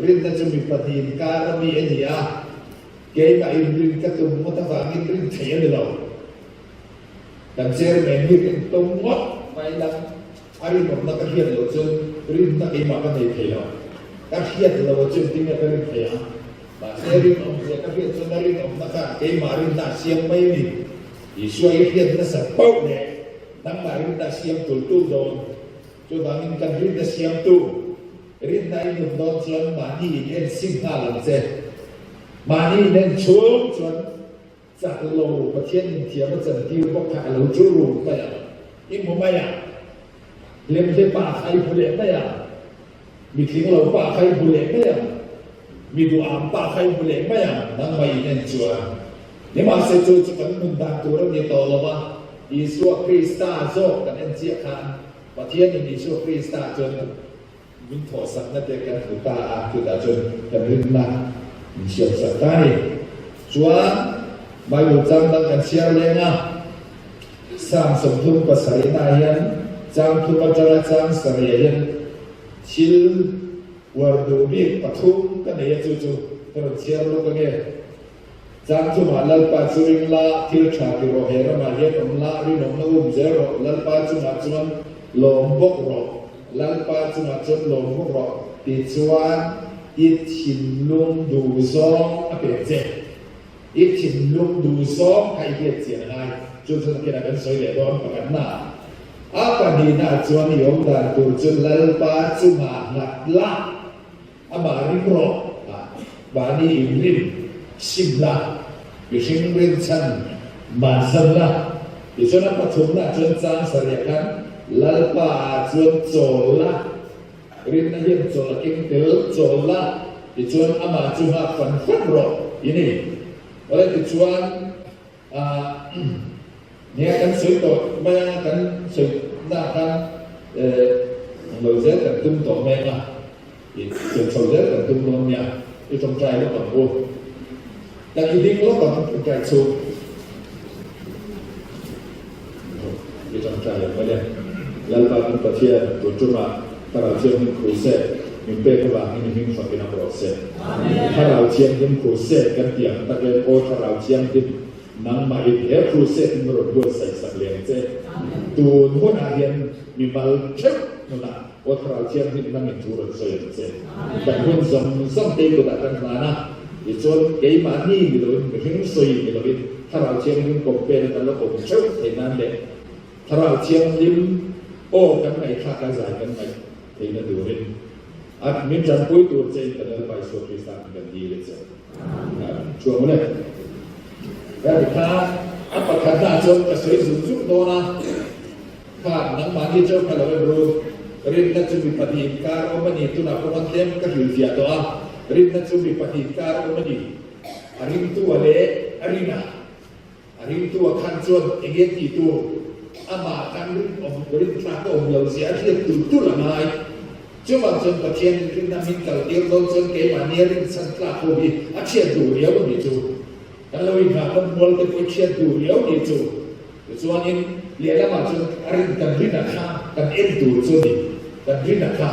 รินนะจะมีปฏิการมีเอ็นยาเกี่ยกับอินรินกระตุ้มมัตตาอินรินเทียนเรากันเชื่อแม่มีเป็นตรงวัดไปดังอารินออกนักเรียนเราจนรินนักอิมากันในเทียนนักเรียนเราจนที่นี่เป็นเทียนมาเชื่อรินออกนักเรียนจนรินออกนักเกี่ยมารินนักเสียงไม่มีอีช่วยเรียนนักสับเป้าเนี่ยนักมารินนักเสียงตุ่นตู้โดนจนบางอินกันรินนักเสียงตู้รินได้หนุ่มโดนชวนมานี่เล่นซิ่งห้าหลังเสร็จมานี่เล่นชวนจากโลประเทศอินเดียมาจากที่พวกข้าเราจูรุไปอ่ะยิ่งผมไม่อ่ะเล่นที่ป่าใครผู้เล่นไม่อ่ะมีทิ้งเราป่าใครผู้เล่นไม่อ่ะมีดูอ่างป่าใครผู้เล่นไม่อ่ะนั่งไปเล่นชัวนี่มาเสร็จจูจะกันมุ่งดังตัวเราเนี่ยโตแล้วว่าอีสัวคริสตาโซกันเอ็นเจียคานประเทศนี้มีสัวคริสตาจนมินโถสักนั่นเองกันถือตาคือตาจนกันริมนะมีเชี่ยวสักได้ชัวไม่รู้จังดังกันเชียร์เลยนะสร้างสมทุนภาษาอินเดียจังทุนปัจจัยจังสระเย็นชิลวอร์ดูบีปฐุมกันเนี่ยจู่ๆกันเชียร์ลูกกันเนี่ยจังทุนมาลัลปัจจุบันละทิลชาติโรเฮระมาเยนอมลารินอมนูมเจโรลัลปัจจุบันลมบกโรลัลปัจจุบันลมบกโรติดชวนอิทธิลุงดูซองอเปเจอีกถิ่นลุงดูซ้อมใครเกียรติเสียหายจนสังเกตเป็นสวยเด่นร้อนประกันหน้าอาปดีน่าจวนนิยมด่านตัวจนลัลปาจุมาหลักละอาบาริโรบานีอิมลิมชิมละอยู่ชิงเรินชันมาสันละอยู่จนปฐุมน่าจนจางเสียกันลัลปาจนโจละรินนั่งยินโจละกิงเตลโจละอยู่จนอามาจุมาฟันฟันโรini oleh tujuan ni akan sulit bayangkan akan menjadi tertentu mereka itu sulit tertentu nya itu try lo kamu dan ini lo kamu try so itu try apa dia lalu kamu percaya cuma para jemaah khusus mimpi kebang ini mimpi fakir proses. Kalau ciam proses kan tiang tak ada kalau ciam nang mai dia proses menurut buat saya sekalian je. Tuan pun akhirnya mimal cek nuna. Kalau ciam nang menurut saya je. Dan pun sampai tu takkan mana. Itu gay mani gitu, mungkin soi gitu. Kalau ciam kompeten kalau kompeten tenan deh. Kalau ciam kan mai kakak saya kan mai tenan durin. Min jangan pun tu cek adalah baik suatu kisah dan diri saja. Cuma mana? Kerana apa kata jauh kesini sunjuk dona. Kan nang mandi jauh kalau beru. Rinda cumi pati kar oman itu nak orang tem kerja doa. Rinda cumi pati kar oman ini. Arim tu ale arina. Arim tu akan jual ingin itu. ama kan rin tra ko lo zia ri tu la mai chuwa chon pathian rin na min kal tir lo chon ke ma ne rin san tla ko bi a chia du liao ni chu kan lo in ha kan mol ko chia du liao ni chu chuan in le la ma chon rin kan rin na kha kan en du chu ni kan rin na kha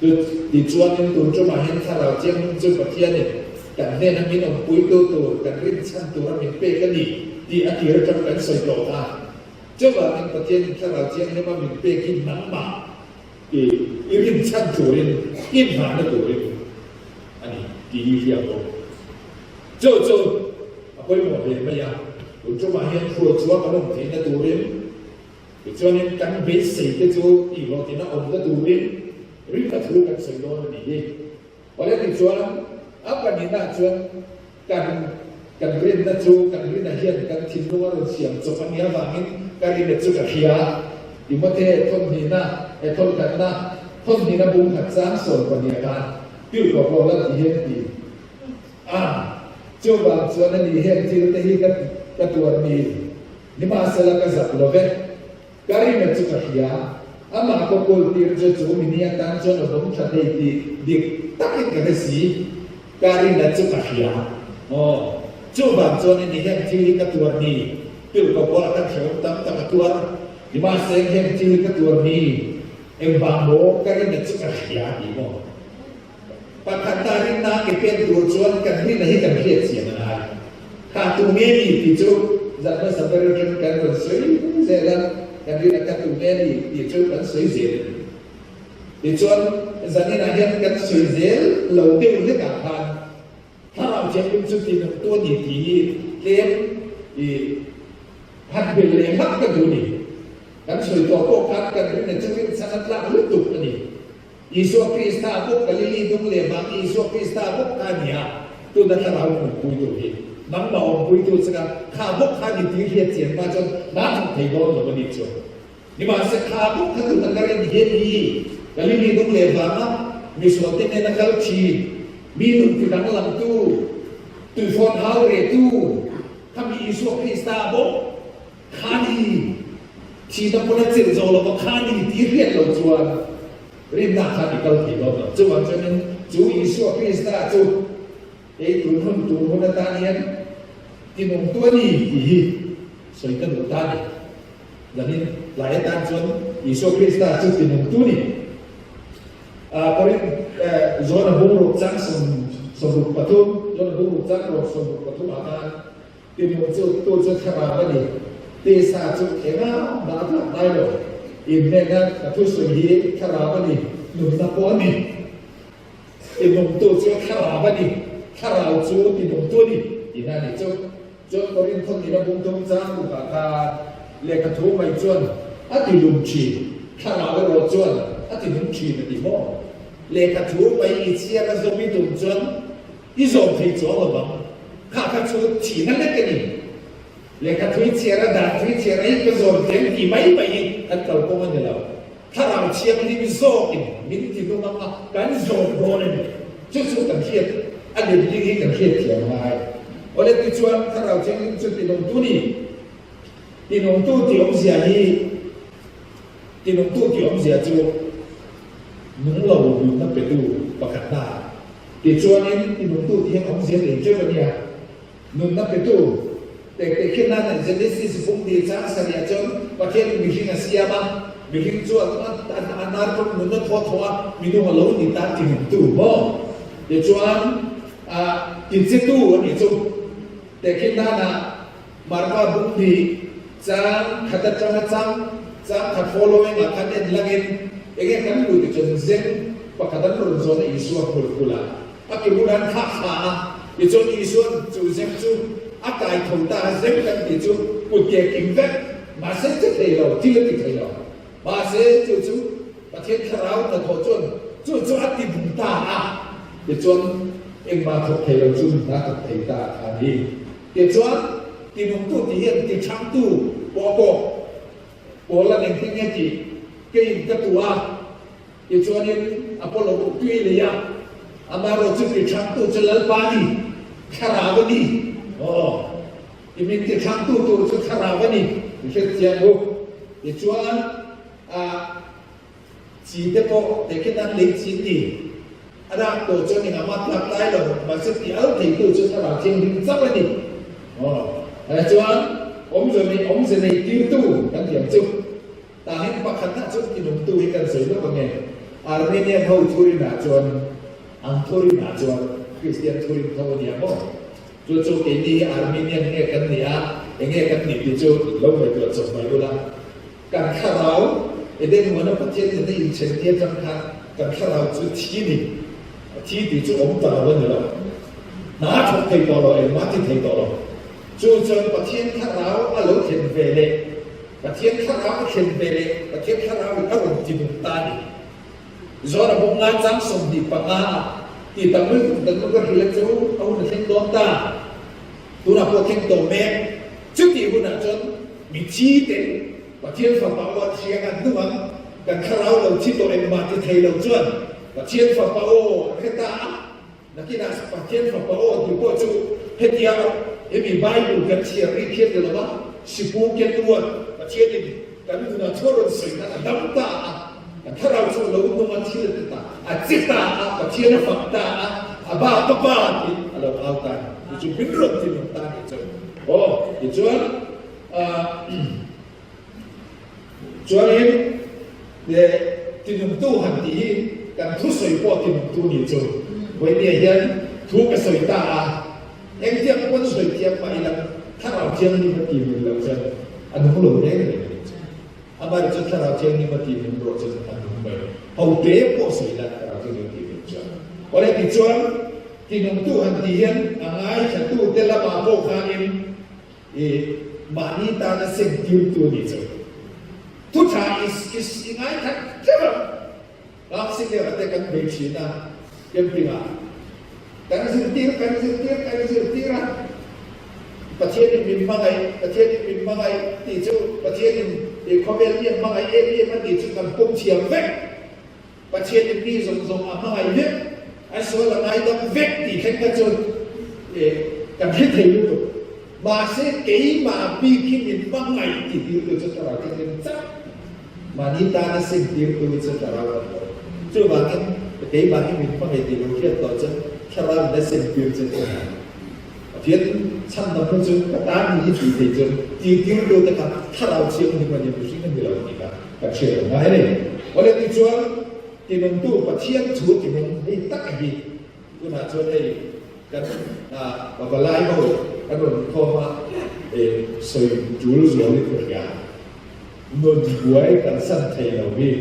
tu di chuan in tu chu ma hen tha lo chiang chu pathian ni kan ne na min on pui tu kan rin san tu ra min pe kan ni di a kir kan kan soi lo ta chuwa min pathian in tha lo chiang ne ma min pe kin nang ma irin san tu rin in ma na tu rin ani di hiao ko zo apoi mo le ma ya tu chu ma hen khua chuwa ka long thi na tu rin cho nên căn bế sĩ cái chỗ thì nó thì nó ổn cái tù đi rất là thứ cần sợi đôi là đi có lẽ thì chúa áp vào những đại chúa cần riêng là chúa cần riêng là hiện cần thiên đô rồi xiềng cho phần nhà vàng cái riêng là chúa cả kia thì mất thế thôn thì thôn thì na bung thật sáng sồn phần nhà can tiêu có là thì hiện thì chúa vàng chúa nên thì hiện thì nó thì cái tuần đi nhưng mà sẽ là cái giặc lo về kari na chuka hiya ama ko kol tir jo chu minia tan cho no dom cha dei ti dik takin ka si kari na chuka hiya chu ba cho ni hen thi ka tuar ni pil ko ko ka theu tam ta ka tuar di ma se hen thi ka tuar ni em ba mo kari na chuka hiya ni mo pa katarin na ke pen tu chuan kan ni na hi kan hiet sia na ka tu me ni ti chu zat ma sa per kan ko sei se la kan rin akan tu ne di chu kan sui zel di chuan zani na hian kan sui zel lo deu le ka phan tha rao chen kum chu ti no to ni ti kem i hat bel le mak ka du ni kan sui to ko khat kan rin chu rin sanat la lu tu ni Isu Krista ko kalili dum le ba Isu Krista ko kanya tu da tha rao ku pu tu hi nang ma om pui tu saka kha bok kha ni ti hiet chen ma chon na thang thei go lo ni chu ni ma se kha bok kha tu ta kare ni he ni kali ni dum le ba ma mi so te ne na kal chi mi nu ti dang lam tu fon hau re tu kha mi Isu Krista bo kha ni chi da pona chen zo lo ba kha ni ti hiet lo chuan rin na kha ni kal thi lo chu wa chen chu Isu Krista chu tu hun ta nian ti nong tua ni hi soi kan lo ta ni jadi lai tan chuan Isu Krista chu ti nong tu ni parin zona bung ro chang som ru patum zona bung ro chang ro som ru patum aka ti nong chu tu chu khara ba ni te sa chu ena ba ta dai lo in ne na ka thu soi hi khara ba ni nu na po ni ti nong tu chu khara ba niถ้าเราจูติดตัวนี่ที่นั่นนี่จนบริษัทคนนี้เราบุญตรงจ้างบุคคลเรียกกระทู้ไม่จวนติลุมชีถ้าเราไม่รอจวนติลุมชีนั่นดีมั้งเรียกกระทู้ไปอีเชียก็จะไม่ตรงจวนอีส่งที่จวนหรือเปล่าข้ากระทู้ที่นั่นได้กันนี่เรียกกระทู้เชียร์ด่าทู้เชียร์ไอ้ก็ส่งเต็มที่ไม่ไปอันเก่าก็มันจะแล้วถ้าเราเชียร์มันที่ส่งอีกมินที่ตรงนั้นการส่งโดนเลยจุดๆกันเทียบอันเดียวยิ่งให้กันเทียบเทียมมาวันนี้ที่ชวนถ้าเราเช่นจุดที่ลงตู้นี่ที่ลงตู้ที่องเสียนี่ที่ลงตู้ที่องเสียจูนุ่งเราอยู่นั่นไปดูประกาศได้ที่ชวนนี้ที่ลงตู้ที่องเสียนี่เจ้าเนี่ยนุ่งนั่นไปดูแต่ขึ้นนั่นเนี่ยจะได้สิ่งฟุ้งดีจ้าสัญญาจนประเทศมีหิ้งเสียมามีหิ้งจวนอันนั้นคนนุ่งนั่นทอมีนุ่งเราดีตาที่ลงตู้บ่ที่ชวนกินเสตู้นี่จุแต่คิดน่านะมาร์กบุกดีจังขัดจังขัด following ขัดเอ็นลังเอ็นเองกันดูที่จนเซ็งปากขัดนั่นรุ่นโซนอิสุวคุลอากิบุรันข้าขาที่จนอิสุวจูเซ็งจูอากาศถงตาเซ็งกันที่จูปุดเกี่ยกินเวกมาเซ็งจะเทเราที่ละติเทเรามาเซ็งจูประเทศเราแต่ถอดจูอัติบุญตาที่จนเองมาถกเทเราจุนนักเทตาอันนี้เดี๋ยวชวนที่นุ่งตู้ที่เห็นที่ช่างตู้ปอละหนึ่งที่เนี่ยจีเกี่ยงกับตัวเดี๋ยวชวนเนี่ยอพอลโลกุยเลยอะอามาเราจุดที่ช่างตู้จะเล่นปานีคาราวนีที่มีที่ช่างตู้จุดคาราวนีไม่ใช่เสียงโอ้ để chuan chỉ để có để cái năng lực chính đi ada tổ cho nên amat lak lai lo maksud dia thì tu cho ta bảo thiên định sắp đi chuan ông giờ này tiêu tu đang điểm chung ta hết bạc khăn ta chút thì đồng tu hay cần sấy nó còn nghe Armenian hậu thuri na chuan ang thuri na chuan Christian thuri thâu nhà mo cho cái đi Armenian nghe cái nghe cái này thì cho lâu rồi được chụp máy luôn啦การข้าเราเด็กหัวนักประเทศในอินเดียที่จังค่ะการข้าเราจุดที่นี่ที่ที่จุดองค์ตาวันนี้ละน้าทุกที่ต่อเราเองมาที่ที่ต่อเราจุดจนประเทศข้าเราอารมณ์เข็นเวเลประเทศข้าเราเข็นเวเลประเทศข้าเราอารมณ์จิตตาดีจอระบบงานจังสมดีปังอาที่ตั้งมือก็เรียกจูเอาหนึ่งเท่งดวงตาตัวนักพวกเท่งตัวแม่จุดที่หุ่นจนมีชีเต็มประเทศฝั่งปาวเชียงกันทุกวันกันข้าเราที่ตัวเองมาที่ไทยเราจวนประเทศฝั่งปาวเฮตานักกีฬาประเทศฝั่งปาวที่พวกจูเฮติยาเอมีใบอยู่กันเชียร์รีเคียนเดียวละวะสิบปูเกียนตัวประเทศนี้กันมีตัวชั่วร้ายสิ่งนั้นดับตากันข้าเราจูเราต้องมาที่ตาจิตตาประเทศฝั่งตาบ้าที่เราเอากันจูเป็นรถที่มันตาเนี่ยจูโอ้ที่จวนจวนนี้เนี่ยที่นุ่มตู้หันดีกันทุสอยพวกที่นุ่มตู้นี่จูวันนี้ยันทุกกระสอยตาเอ็งเทียบคนสอยเทียบไปแล้วถ้าเราเทียบนี่มันตีมันเราจะอันนู้นหลุดได้เลยอามาจะถ้าเราเทียบนี่มันตีมันเราจะอันนู้นไปเอาเก็บพวกสอยแล้วเราจะตีมันจ้ะวันนี้ที่จวนที่นุ่มตู้หันดียันอะไรฉันตู้เตล่ามาพวกข้าเองมานี่ตาจะเส้นติ้วตัวนี่จูทุกชายยังไงทักใช่ไหมเราสิ่งเดียวกันแต่กันเบชีนะยังพิมาการสิ่งที่นะประเทศนี้มีมั้งไงประเทศนี้มีมั้งไงที่จูประเทศนี้คอมเมดี้มั้งไงเอเลี่ยมันที่จูกันปุ่มเชียงเวกประเทศนี้มีส่งมั้งไงเวกไอ้ส่วนละไงต้องเวกที่แข่งกันจนกันให้ถึงตัวมาเสกเกย์มาบีกินมั้งไงที่ที่เราจะตลาดกันยังจับมานี่ตาเนี่ยสิ่งที่เราจะตลาดกันจู่บางทีเกย์บางทีมีมั้งไงที่เราเทียบต่อจะถ้าเราได้สิ่งที่เราจะตลาดเทียบชั้นนั้นก็จะกระตามีที่ที่จนที่เราจะทำถ้าเราเชื่อมันมันยังไม่ใช่เรื่องเราเนี่ยก็เชื่อนะเฮ้ยวันนี้ที่ชวนที่นุ่มตู้ประเทศชูที่นุ่มให้ตั้งอย่างนี้ก็น่าชวนให้กันแบบไล่มาหมดกันหมดเข้ามาใส่จูรุสวยในตัวอย่างนนท์หวยกันสั้นไทยเราพี่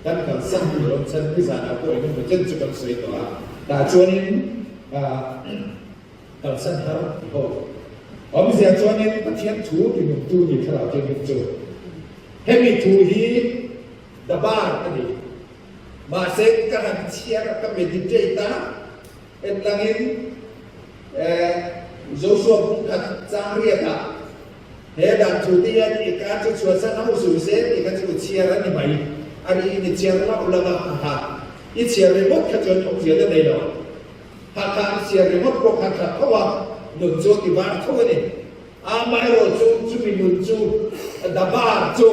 กันกันสั้นอยู่แล้วสั้นพิจารณาพวกนี้มันจะจุกันสวยตัวแต่ชวนนี้กันสั้นเท่าโอ้ผมเสียชวนนี้ประเทศชูที่นุ่มตู้นี่ถ้าเราจะนุ่มจูให้มีทูฮีดับบ้ากันดิมาเซ็กกันเชียร์กันเป็นดิเจต้าเป็นลังอินJoshua bukan cangkir tak, hebat cuti yang ikan tu suasana ususnya ikan tu ciaran ni baik, hari ini ciaran ulama hak, ini ciaran remote kajian orang dia dah lalu, hak ciaran remote kok hak kawan, nunjuk di bar tu ni, amai roju cumi nunjuk, dabar tu,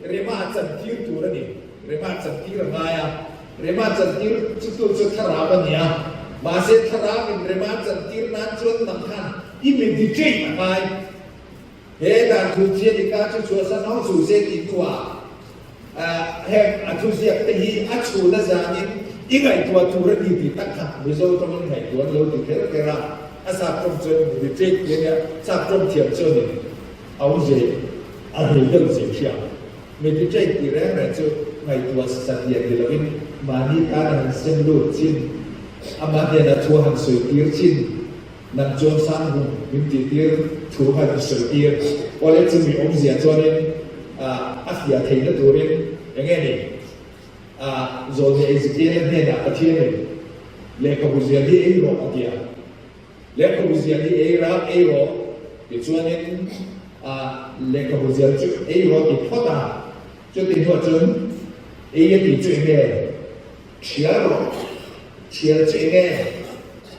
remah cantik tu ni, remah cantik ramaya, remah cantik tu kerabat ni masih terang in remajan tirnan cuan nangkan ini dijai mai dan tujuan dikasih suasana susah itu tujuan ini acu nazanin ingat tua turun di takkan besok teman ingat tua lalu dikira asal perempuan dijai dia asal perempuan cuan awal akhirnya siapa dijai kira macam ingat tua sesatia dilawin mani tanah sendu cin amatnya na Tuhan setircin nan John Sanhu minti tir Tuhan setir oleh cumi om zia Johnin akhirnya thayna turin yang ini zone Ezekiel ni nak kecil leka buzia di Eiro adia leka buzia di Eiro di Johnin leka buzia di Eiro di kota jadi tu John di John ni Ciar cengeng,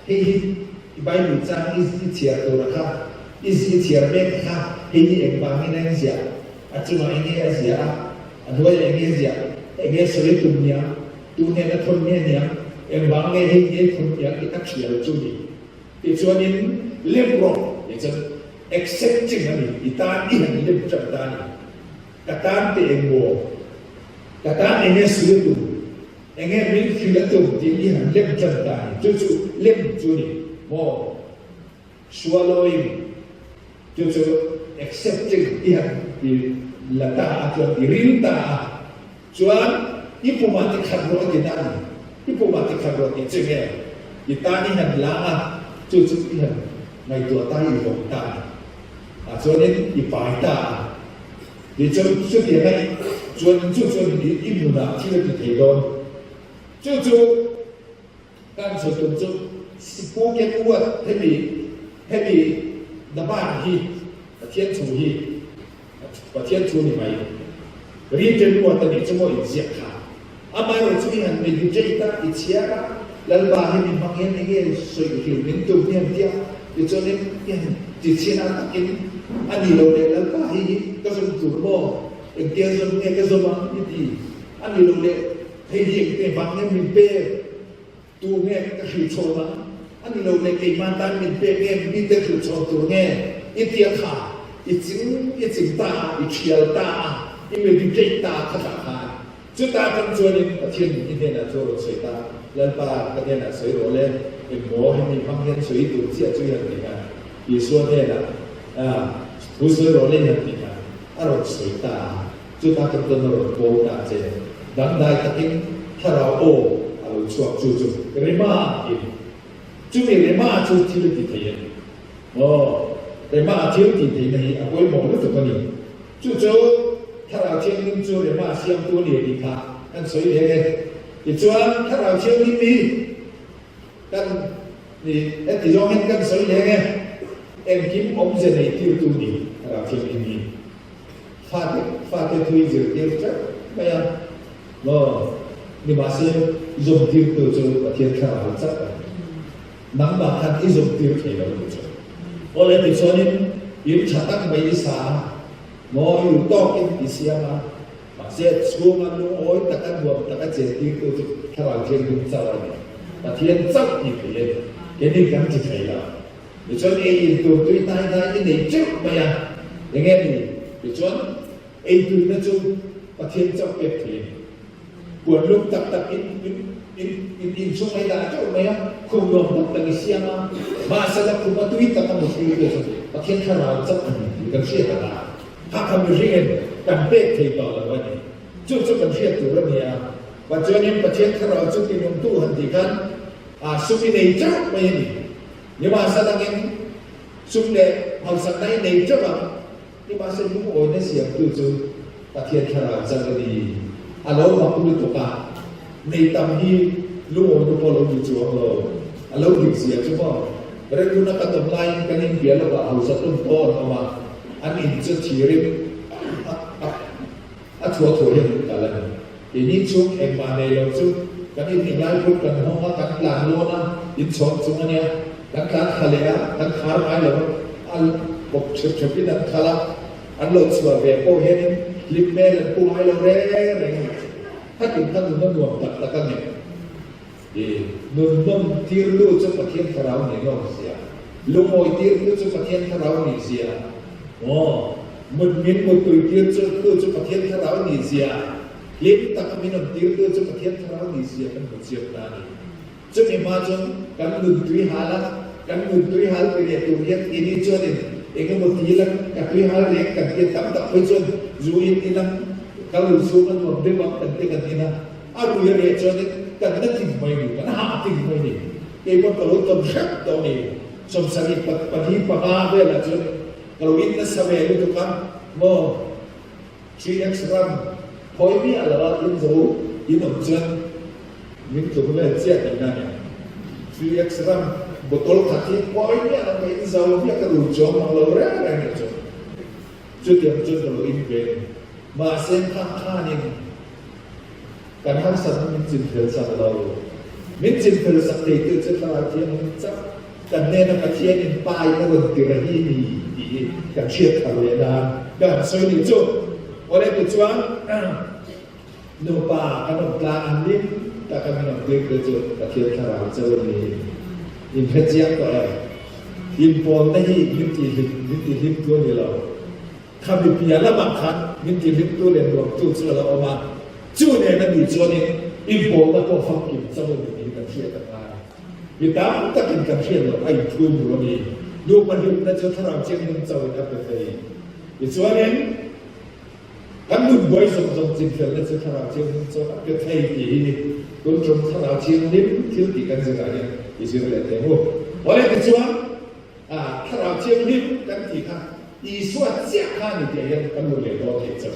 hei ibu cang isi ciar tu rakah, isi ciar mereka, hei embangin yang siap. cuma ini aja, dua ini aja, ini sering dunia na thonnya yang bangnya ini thonnya kita kial curi, itu ini lembro, itu accepting ini, itan ini lembro tadi, katan te engwo, katan ini sulit tu, engem min filat tu, ini lembro tadi, cucu lembro ni, mo swallowing, cucu accepting dia di lata atau di rinta, cuan ibu mati karbo di nani, ibu mati karbo di cengeng, kita ni hendak cucu dia, mai tua tahu dong tahu, cuan ini ipai tahu, di cucu dia ni cucu di ibu nak tidak ditolong, cucu kan cucu si punya kuat, hebi dapat hi,天主hi，把天主你买。Region luar tadi semua izin kah. Apa yang tujuan menjadi ikhtiar lalu bahan memang ini sesuatu bentuk dia itu yang di sini ini ani lolek lalu bahan ini kesem turbo yang dia semua kesem ini ani lolek hei yang bangnya mimpi tuanya kehidupan ani lolek keimanan mimpi yang mimpi kehidupan tuanya itu kah izin tak ikhtiar tak因为你最大他打开，最大跟昨天一天来做了水大，人把那天来水落嘞，你摸你旁边水土这最很厉害，你说对了不水落嘞很厉害，那水大，最大跟那种高大些，人来他跟他老哦，做人嘛，就人嘛就听得听，人嘛听得听呢，我摸了怎么呢？就他老天跟做人嘛，相多年的他，但所以呢，你做他老天你，但你地方跟所以呢，kim ông giờ này tiêu tu đi, là thiên đi, phát cái thuy giờ tiêu chắc, bây giờ, nhưng mà sẽ dùng tiêu tu cho thiên khả hữu chắc, nắm bạc hắn dùng tiêu thì là được rồi. Oleh itu soalnya, ini catat bayi sah. Mauอยู่ต้องกินดิเสียมาเสียชูมันลุงโอ้ยตะกันบวมตะกันเจ็บที่ตัวข้าวเทียนลุงเจ้าเนี่ยแต่เทียนเจ้าอีกเลยแค่นี้กันจะใครล่ะเดี๋ยวชนเองตัวตุยตายนี่เนี่ยจุ๊บไปยังไงนี่เดี๋ยวชนเองตุยนั่นจุ๊บแต่เทียนเจ้าเก็บเทียนปวดลุกตักอินช่วงไม่ได้จุ๊บไปยังคุมลมตักเสียมาสลับคุมตุยตะกันหมดเลยแต่เทียนข้าวเจ้ากันเสียตาถ้าคำเรียนกันเป๊ะที่ต่อแล้ววันนี้จุดกันเรียนตัวเนี้ยปัจจุบันประเทศเราจุดที่มุ่งตู้หันที่กันสุมีในเจ้าไม่นี่นี่มาแสดงยังสุมเด็กเอาสักในในเจ้าบ้างนี่มาแสดงว่าโอ้ยในเสียงตัวจุดประเทศเราจะดีเรามาพูดตัวกันในตำที่ลูกโอ้ยพอเราอยู่จัวเราดิเสียจุ๊บเรื่องนั้นก็ต้องไล่กันยิ่งเบียร์แล้วก็เอาสักต้นโตเข้ามาอันนี้จะทีเรื่องถั่วเรื่องอะไรทีนี้ช่วงแข่งมาในเราช่วงกันที่มีหลายคนกันห้องกันกลางโลนะยินชมช่วงนี้กันกลางทะเลกันขาไม้เราอันบกเฉยๆที่นั่นทะเลอันเราสวดแบบโอ้เห็นลิบแม่เลยปูไม้เราแรงถ้าถึงขั้นนู้นหน่วงตัดแล้วกันเนี่ยนุ่มที่รู้จะประเทศเราเนี่ยน้องเสียลุงโอยที่รู้จะประเทศเราเนี่ยเสียมันมีหมดตัวเดียวจะประเทศเราเนี่ยเสียเลี้ยงตะกมีน้ำเดียวจะประเทศเราเนี่ยเสียกันหมดเสียตานี่จะมีมาจนกันหนุนตุยหาละกันหนุนตุยหาไปเรียนตัวเรียนอินจวนเองก็หมดทีละกันตุยหาเรียนกันเรียนตับไปจนจูอินนี่ละกันหลุดสู้กันหมดด้วยกันเด็กกันนี่นะดูเรียนจนกันนั่งทิ้งไม่ดีกันหาทิ้งไม่ดีเองก็กระโดดต้นชักตัวนี้สมศักดิ์ปฏิปนาเวลาจนkalau ini sampai itu kan mau 3x gram, poinnya adalah itu inokjan, itu boleh jadi nanya 3x gram botol kaki poinnya adalah itu dia kerujung malorang itu, jadi kalau ini ben, masih kan ini kan harus ada mencin filsafat lalu, mencin filsafat itu setelah dia mencap dan nena kajian yang pai itu berdiri ini กันเชียร์ทะเลนานกันสวยนี่จุ oleh tujuan nupa kanok pelan lim tak kami nak kerja kerja cara jauh ni investasi apa import ni minti him tu ni lah kami piala makan minti him tu le waktu tu lah oma tu ni nanti tu ni import tak kau fakir sama ni kerja tak lah kita tak kena kerja lah ai tu niดูมันดูนั่นจะทำเราเชื่อมันจะเป็นอะไรอีกส่วนนึงกันดูบ่อยสมจริงๆแล้วจะทำเราเชื่อมันจะเป็นอะไรดีดูจนทำเราเชื่อนิ่มที่ดีกันจะอะไรอีกส่วนอะไรแต่หัววันนี้ส่วนทำเราเชื่อนิ่มกันที่ข้าอีส่วนเสียข้านี่เดียวกันดูเลยตัวเองจะ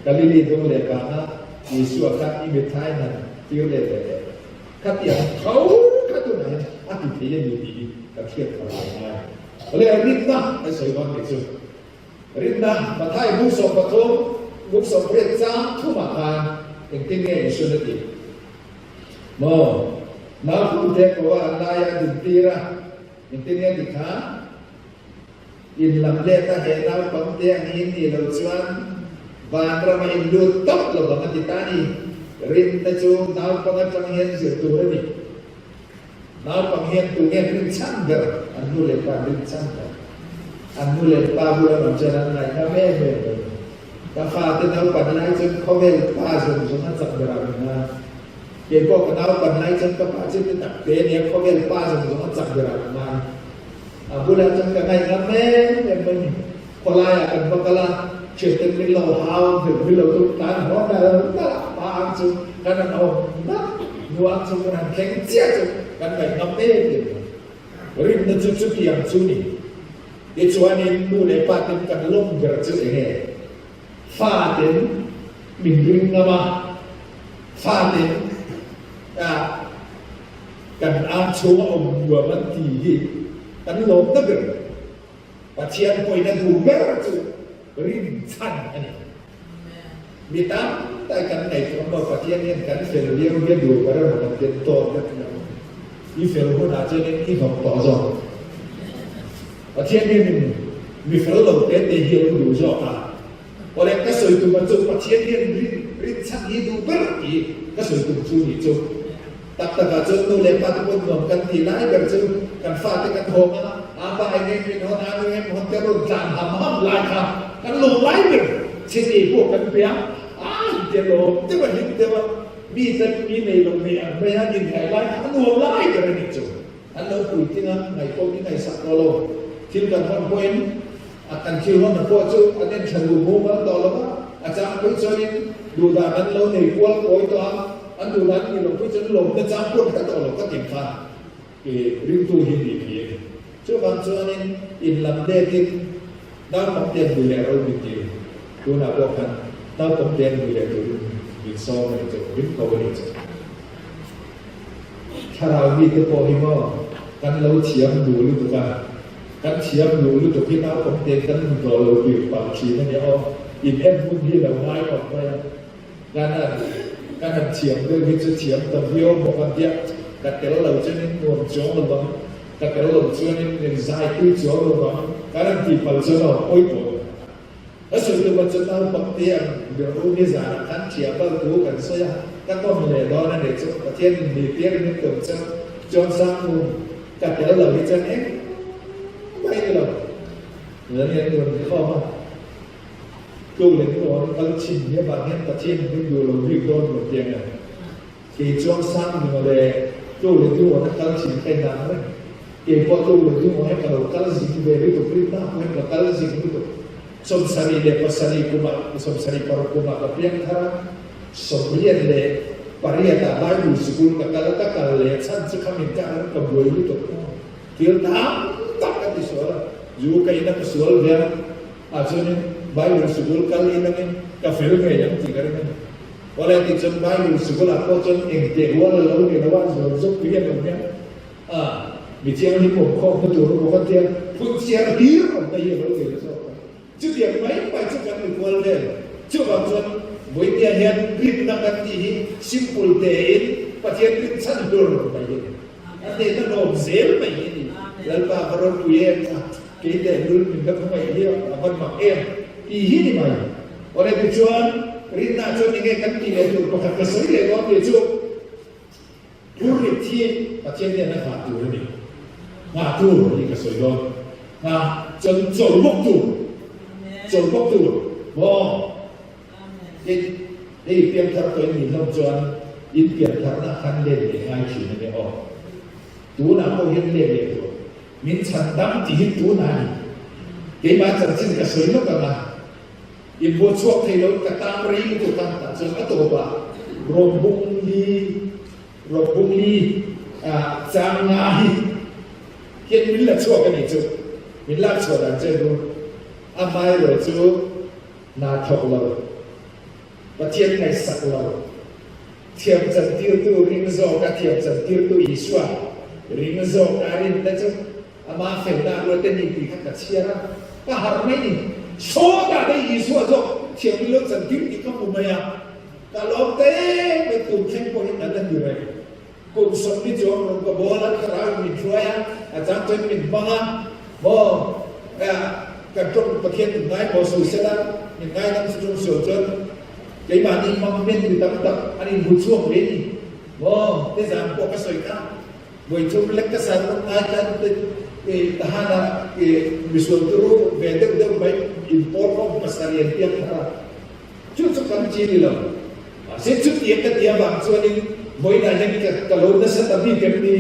กันลีดูเลยกันนะอีส่วนข้าอีเมทัยนั่นที่เราเลยข้าที่เขาข้าตัวไหนอาทิตย์ที่ยังอยู่ดีกันเทียบกับเราได้oleh rindah saya orang itu rindah matai busok betul busok percaya tu makan intinya isu nanti mau pun dek bawa naya dintira intinya dikha in lamle ta henau pamtiang ini laucuan ban ramai indu top lo banget ditani rindah cu nau pangatang hen situ ni nau panghen tu hen rincanger anu lepa rincanger anu lepa bulan menjalan naik kami kafa tenau panai jeng kawel pa jeng jeng acak berana kepo kenal panai jeng kapa jeng tak beni kawel pa jeng jeng acak berana bulan jeng kanai kami yang ini kolaya akan bakalah cerita milau hau milau tu tan hoda tak paham jeng karena au nak buat semuanya kengcia jeng kan baik ngapain gitu, beri menunjuk yang suni, kecuali nu lepatin kan lom gercus ini, fatin mingling nama, fatin kan ancu dua mati, kan lom teger, pasien poinnya dua tu, beri san ini, kita tak kan naik kalau pasien yang kan dia dua barang macam tentor kan. Ini film aja ni hong tozo. Pasien ni film lalu dia hilang dulu ah. Oleh kasus itu macam pasien ni rincan hidup berarti kasus itu curi tu. Tak kasus tu lepas tu pun kan tilai bercu kan fatih kan homa. Apa ini minhon anu yang minhon terus jangan hamam lagi kan lu lain sini pun kan biar dia lo dia berhenti dia bisa ini lo ni apa yang dinilai kan dua lain kan itu anda puitina ngai kau ni ngai sakolo tilkan hon poin akan cilon apa tu ada cenderung moga tolong aja aku cari dudan lo ni kuat kau itu dudan ni lo tu cenderung lo campur kata lo kata timpa rintu hindi dia coba cuanin inlam dekin dah pemtian bulai lo bikin tu nak bukan dah pemtian bulai tu so itu kau itu cara itu pohon kan lalu ciam dulu tu kan ciam dulu tu kita pemtian kalau lebih pagi ni in pun dia dah naik apa kan ciam tu itu ciam tapi bukan dia kalau lalu jadi nuan jauh lebih kalau lalu jadi zai tu jauh lebih kan di palsu oi asal itu macam tahu pemtian berumur zaman kan siapa tu kan saya kan kau mulai dona itu pemtian di tiang ni tu jangan sanggup tak ada lagi macam baik lah jadi yang tu apa tu lagi orang kalau cina bagian pemtian ni dulu lebih don pemtian jangan sanggup mulai tu lagi orang kalau cina kena ni kepo tu lagi orang kalau sini beri tu perintah orang kalau sini tu somsari le pasari kuma somsari paru kuma kapiang thara somlian le pariata bayu sukul kakala le san kami ka ka boyu to til ta tak ka tisora ju ka ina pesual dia ajone bayu sukul kali ina ka film yang tigar ni oleh tijon bayu sukul apa jon eng de wala lalu ni lawan zo pian dia bicara ni ko betul ko dia pun siar hir apa ye lalu dia chứ việc mấy bài chấp nhận được quân lên chứ bằng dân với nhà hiện biết năng ăn gì simple để và thiên biết sẵn đường mày gì anh đây nó nộp dễ mày gì lần ba vào rồi tụi em cái để luôn mình không mày đi văn mặc em thì hít đi mày oleh tujuan perintah tujuan ini kan tidak itu bukan kesulitan orang itu kulit macam dia nak ngatur ni ngatur ni kesulitan nah jauh waktuนี่เพียงแค่ตัวนี้ลงจวนอินเพียงแค่นั้นคันเล่นง่ายชีวิตไม่ออกตัวนั้นก็เห็นเล่นตัวมินฉันดำที่ตัวนั้นเกี่ยมาจากสิ่งกระสุนลูกกันมาอินบัวช่วงที่เรากระตามรีตัวตั้งแต่จนก็ตัวว่ารบุงลีจางงาฮีเห็นมินละช่วงกันนี่จูมินละช่วงนั้นเจ้าดูอาไม่เลยจูนาทอกเราประเทศไทยสักเราเทียมจันทิวตัวริมโซกับเทียมจันทิวตัวอิสวาริมโซการินแต่จูอามาเฟลนาเราเต้นอีกทีกับเชียร์ก็หาไม่ดีโชว์กันได้อิสวาจูเทียมมิลจันทิวอีกก็ปุ่มไม่ยากแต่เราเต้ไปตุ่มแข่งคนนั้นอยู่เลยกลุ่มสมิจงลงกับโบลันคราวมีช่วยอาจารย์จะมีบ้างบ่กับตรงประเทศไหนพอสู่เสร็จแล้วยังไงต้องสู่เสือจนไอ้บ้านนี้มันเป็นอยู่ตั้งแต่อันนี้บุญช่วงนี้บ่ที่จะพวกกระสุนกันบุญช่วงเล็กกระสันต้องงานกันทหารมิสวลตัวเวทีเดิมไปอินพอร์ตของภาษาเรียนเตียงครับชุดสุขันจีนี่เลยเสร็จชุดเตียงกันเตียงบางส่วนนี้บ่อยน่าจะมีกับเราเนื้อสัตว์ที่เก็บดี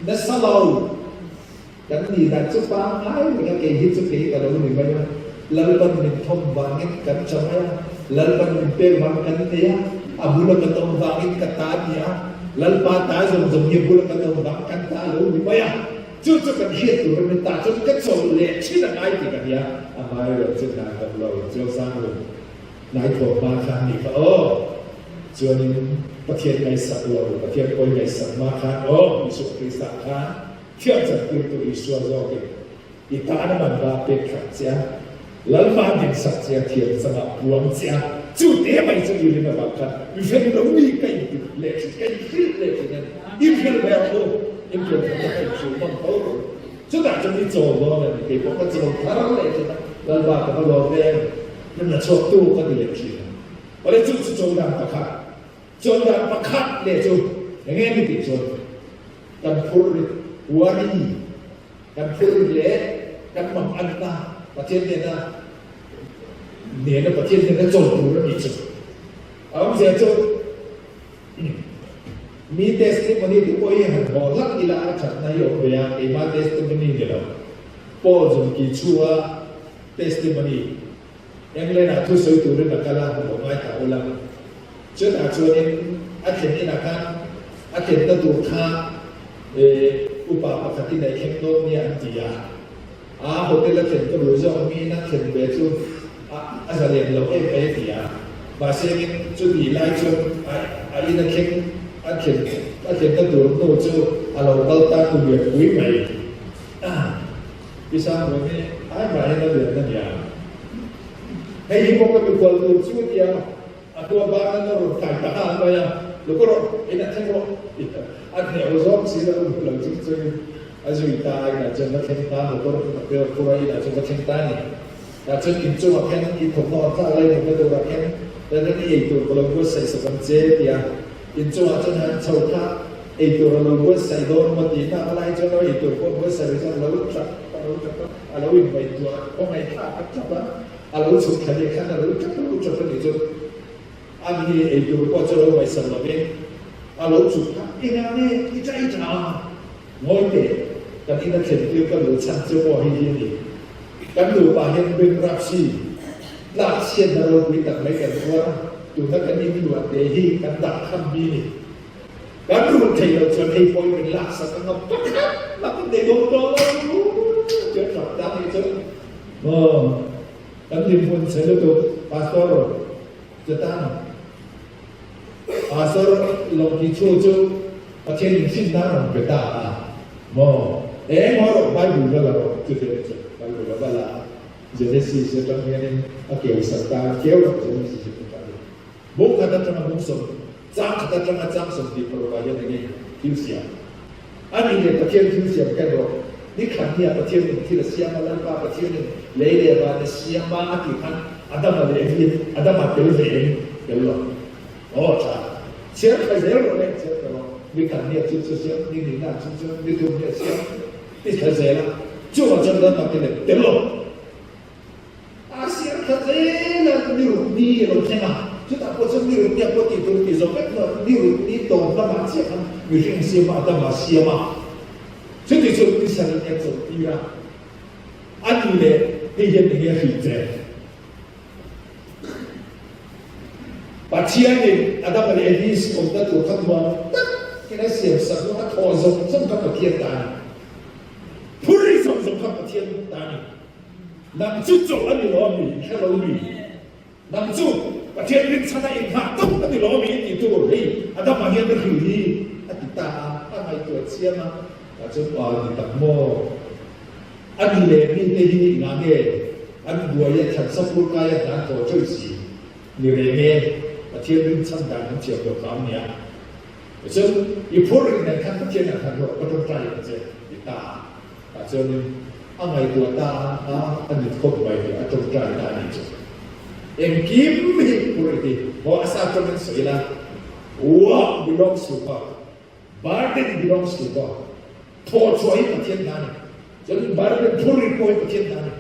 เนื้อสัตว์เรากันดีแต่ชุดบางไอ้เมื่อกี้ฮิตชุดนี้กับเราหนึ่งไปนะlalu kan minum bangit kan saya lalu kan minum bangit dia abulah ketemu bangit kata dia lalu patah jom-jomnya bulah ketemu bangit kata lalu dibayar cucu kan hiat tu minta cucu kecil cina naik kan dia amai cina kalau jual sanggup naik makan ni jual niประเทศในสักเราประเทศคนในสักมาคันมีสุขที่สักคันเที่ยวจากตัวอิสวาโซกิอีตาหน้ามันบาเป็นขัดเสียแล้วมาถึงสักเสียเทียนสมัครรวมเสียจุดเดียวไม่จะอยู่ในแบบกันมีเพื่อนเรามีกันเล็กกันขึ้นเล็กกันยิ่งเพื่อนแบบโอ้ยิ่งเพื่อนเราไปสู่มันเขาจุดอาจจะมีโจรบ้างเลยเด็กพวกก็จะลงท้าเราเลยนะแล้วบ้านก็รอแดงนั่นแหละชอบตู้ก็ดีเล็กทีนะอะไรจุดโจรดังประคับโจรดังประคับเลยจุดอย่างงี้ไม่ติดโจรกันพูดหัวรีกันพูดเละกันมั่งอันตาประเทศเนี่ยนะเนี่ยนะประเทศเนี่ยนะโจรดูแล้วมีจุดเอาเสียจุดมีเทสต์มันนี่ที่พ่อยังหันมองลักอีลาชัดนายกเบียไอ้มาเทสต์มันนี่เดียวพ่อจงกิชัวเทสต์มันนี่ยังเล่นอ่ะทุกสิ่งทุกเรื่องนักการของผมไม่ถามแล้วเชื่ออาชัวเนี่ยอาเขียนนี่นะครับอาเขียนตั้งตัวข้าอุปปัตติในเข่งโน้ตเนี่ยอันที่ยาโฮเทลเขียนก็รู้จักมีนักเขียนเบจูอาจารย์เรียนเราไปที่ยาบาเซียนจุดดีไลท์จุดอันนี้นักเข่งอาเขียนตั้งตัวโน้ตจุดเราตั้งตัวเบียดวิ่งไปพิซซ่าวันนี้ไอ้มาให้เราเรียนนั่นยาให้ยิ่งพวกเราเป็นคนรู้ชุดเดียวตัวบ้านนั้นเราถ่ายตาไปยังแล้วก็เราไอ้นั่นทั้งหมดอันนี้เราชอบสิ่งที่เราเราจริงๆอาจจะมีตาอีกนะจนมาเข่งตาแล้วก็เดี๋ยวคุยนะจนมาเข่งตาเนี่ยแต่จนกินจุ่มแค่กินผมนอนท่าอะไรเนี่ยก็ตัวแค่แต่นั่นนี่ตัวเราก็ใส่สกันเจี๊ยบกินจุ่มจนหันเช่าท่าตัวเราก็ใส่โดนมาตีหน้าอะไรจนเราตัวก็ใส่จนเราจับเราวิ่งไปตัวก็ไม่ท่าจับเราสุดแค่นี้แค่นั้นเราจับนี่จนอันนี้ตัวก็จะเราไปสำหรับเองเราสุดที่นั่นนี่ที่ใจจะงอยเด็กกันที่นักเขียนเกี่ยวกับหลุดชั้นเจ้าพ่อให้ที่นี่กันดูป่าเห็นเป็นรับชีลาเชียนเราคุยต่างไม่กันว่าดูนักกันนี่ดูเดี๋ยวที่กันดักคำบีนี่กันดูเที่ยวจนให้ปอยเป็นลักษณะงบปักลักเด็กโดนโดนเจอขับดังนี่จนกันริมบนเสด็จตัวพาสตอร์จะตั้งasal lagi cucu macam ni sih nak beda mo mo Bible kalau tu Bible kalau Genesis sedang ni okey serta kau Genesis kita bukan kata tengah musuh jam kata tengah jam seperti perwaya ini Filsia ani ni pakai Filsia kan lo ni kan dia pakai ni kita siapa lagi pakai ni lele apa ni siapa lagi kan Adam ada ini, Adam ada ini, belum. Oh, cah. Siapa saya orang ni, siapa orang. Bukan dia cuci siapa, ni nak cuci, ni tu dia siapa. Ini saya lah. Cuma jangan tak kena, belum. Asyik kerja ni tengah. Kita pun ni dia pun tidur di zokat ni dong dah macam kan, mungkin siapa ada macam apa. Jadi di sana dia tu dia. Anu le, dia dia hijrah. Bacian ni ada pada edis untuk tu katwan. Kena siap satu tak kozong, semua kepatian tani. Puri semua kepatian tani. Namcu anu lomi, kalau ni. Namcu, bacian ni sana ingat tu anu lomi itu ni. Ada bagian terhili, kita apa itu siapa? Macam orang tak mau. Anu le ni ngange, anu buaya tak sepuluh kaya dan tu cuci. Ni rene. Bacian ni sana dan siapa kami ya. So, puri ni kan bacian ni kan betul betul je. Kita, bacian ni. Amai tua ta, anu kau baik dia atau kerana tadi je. Engkim puriti, bawa asal kerana seila, wah belongs to God, burden belongs to God. Torchoi patian tani, jadi burden puri koi patian tani.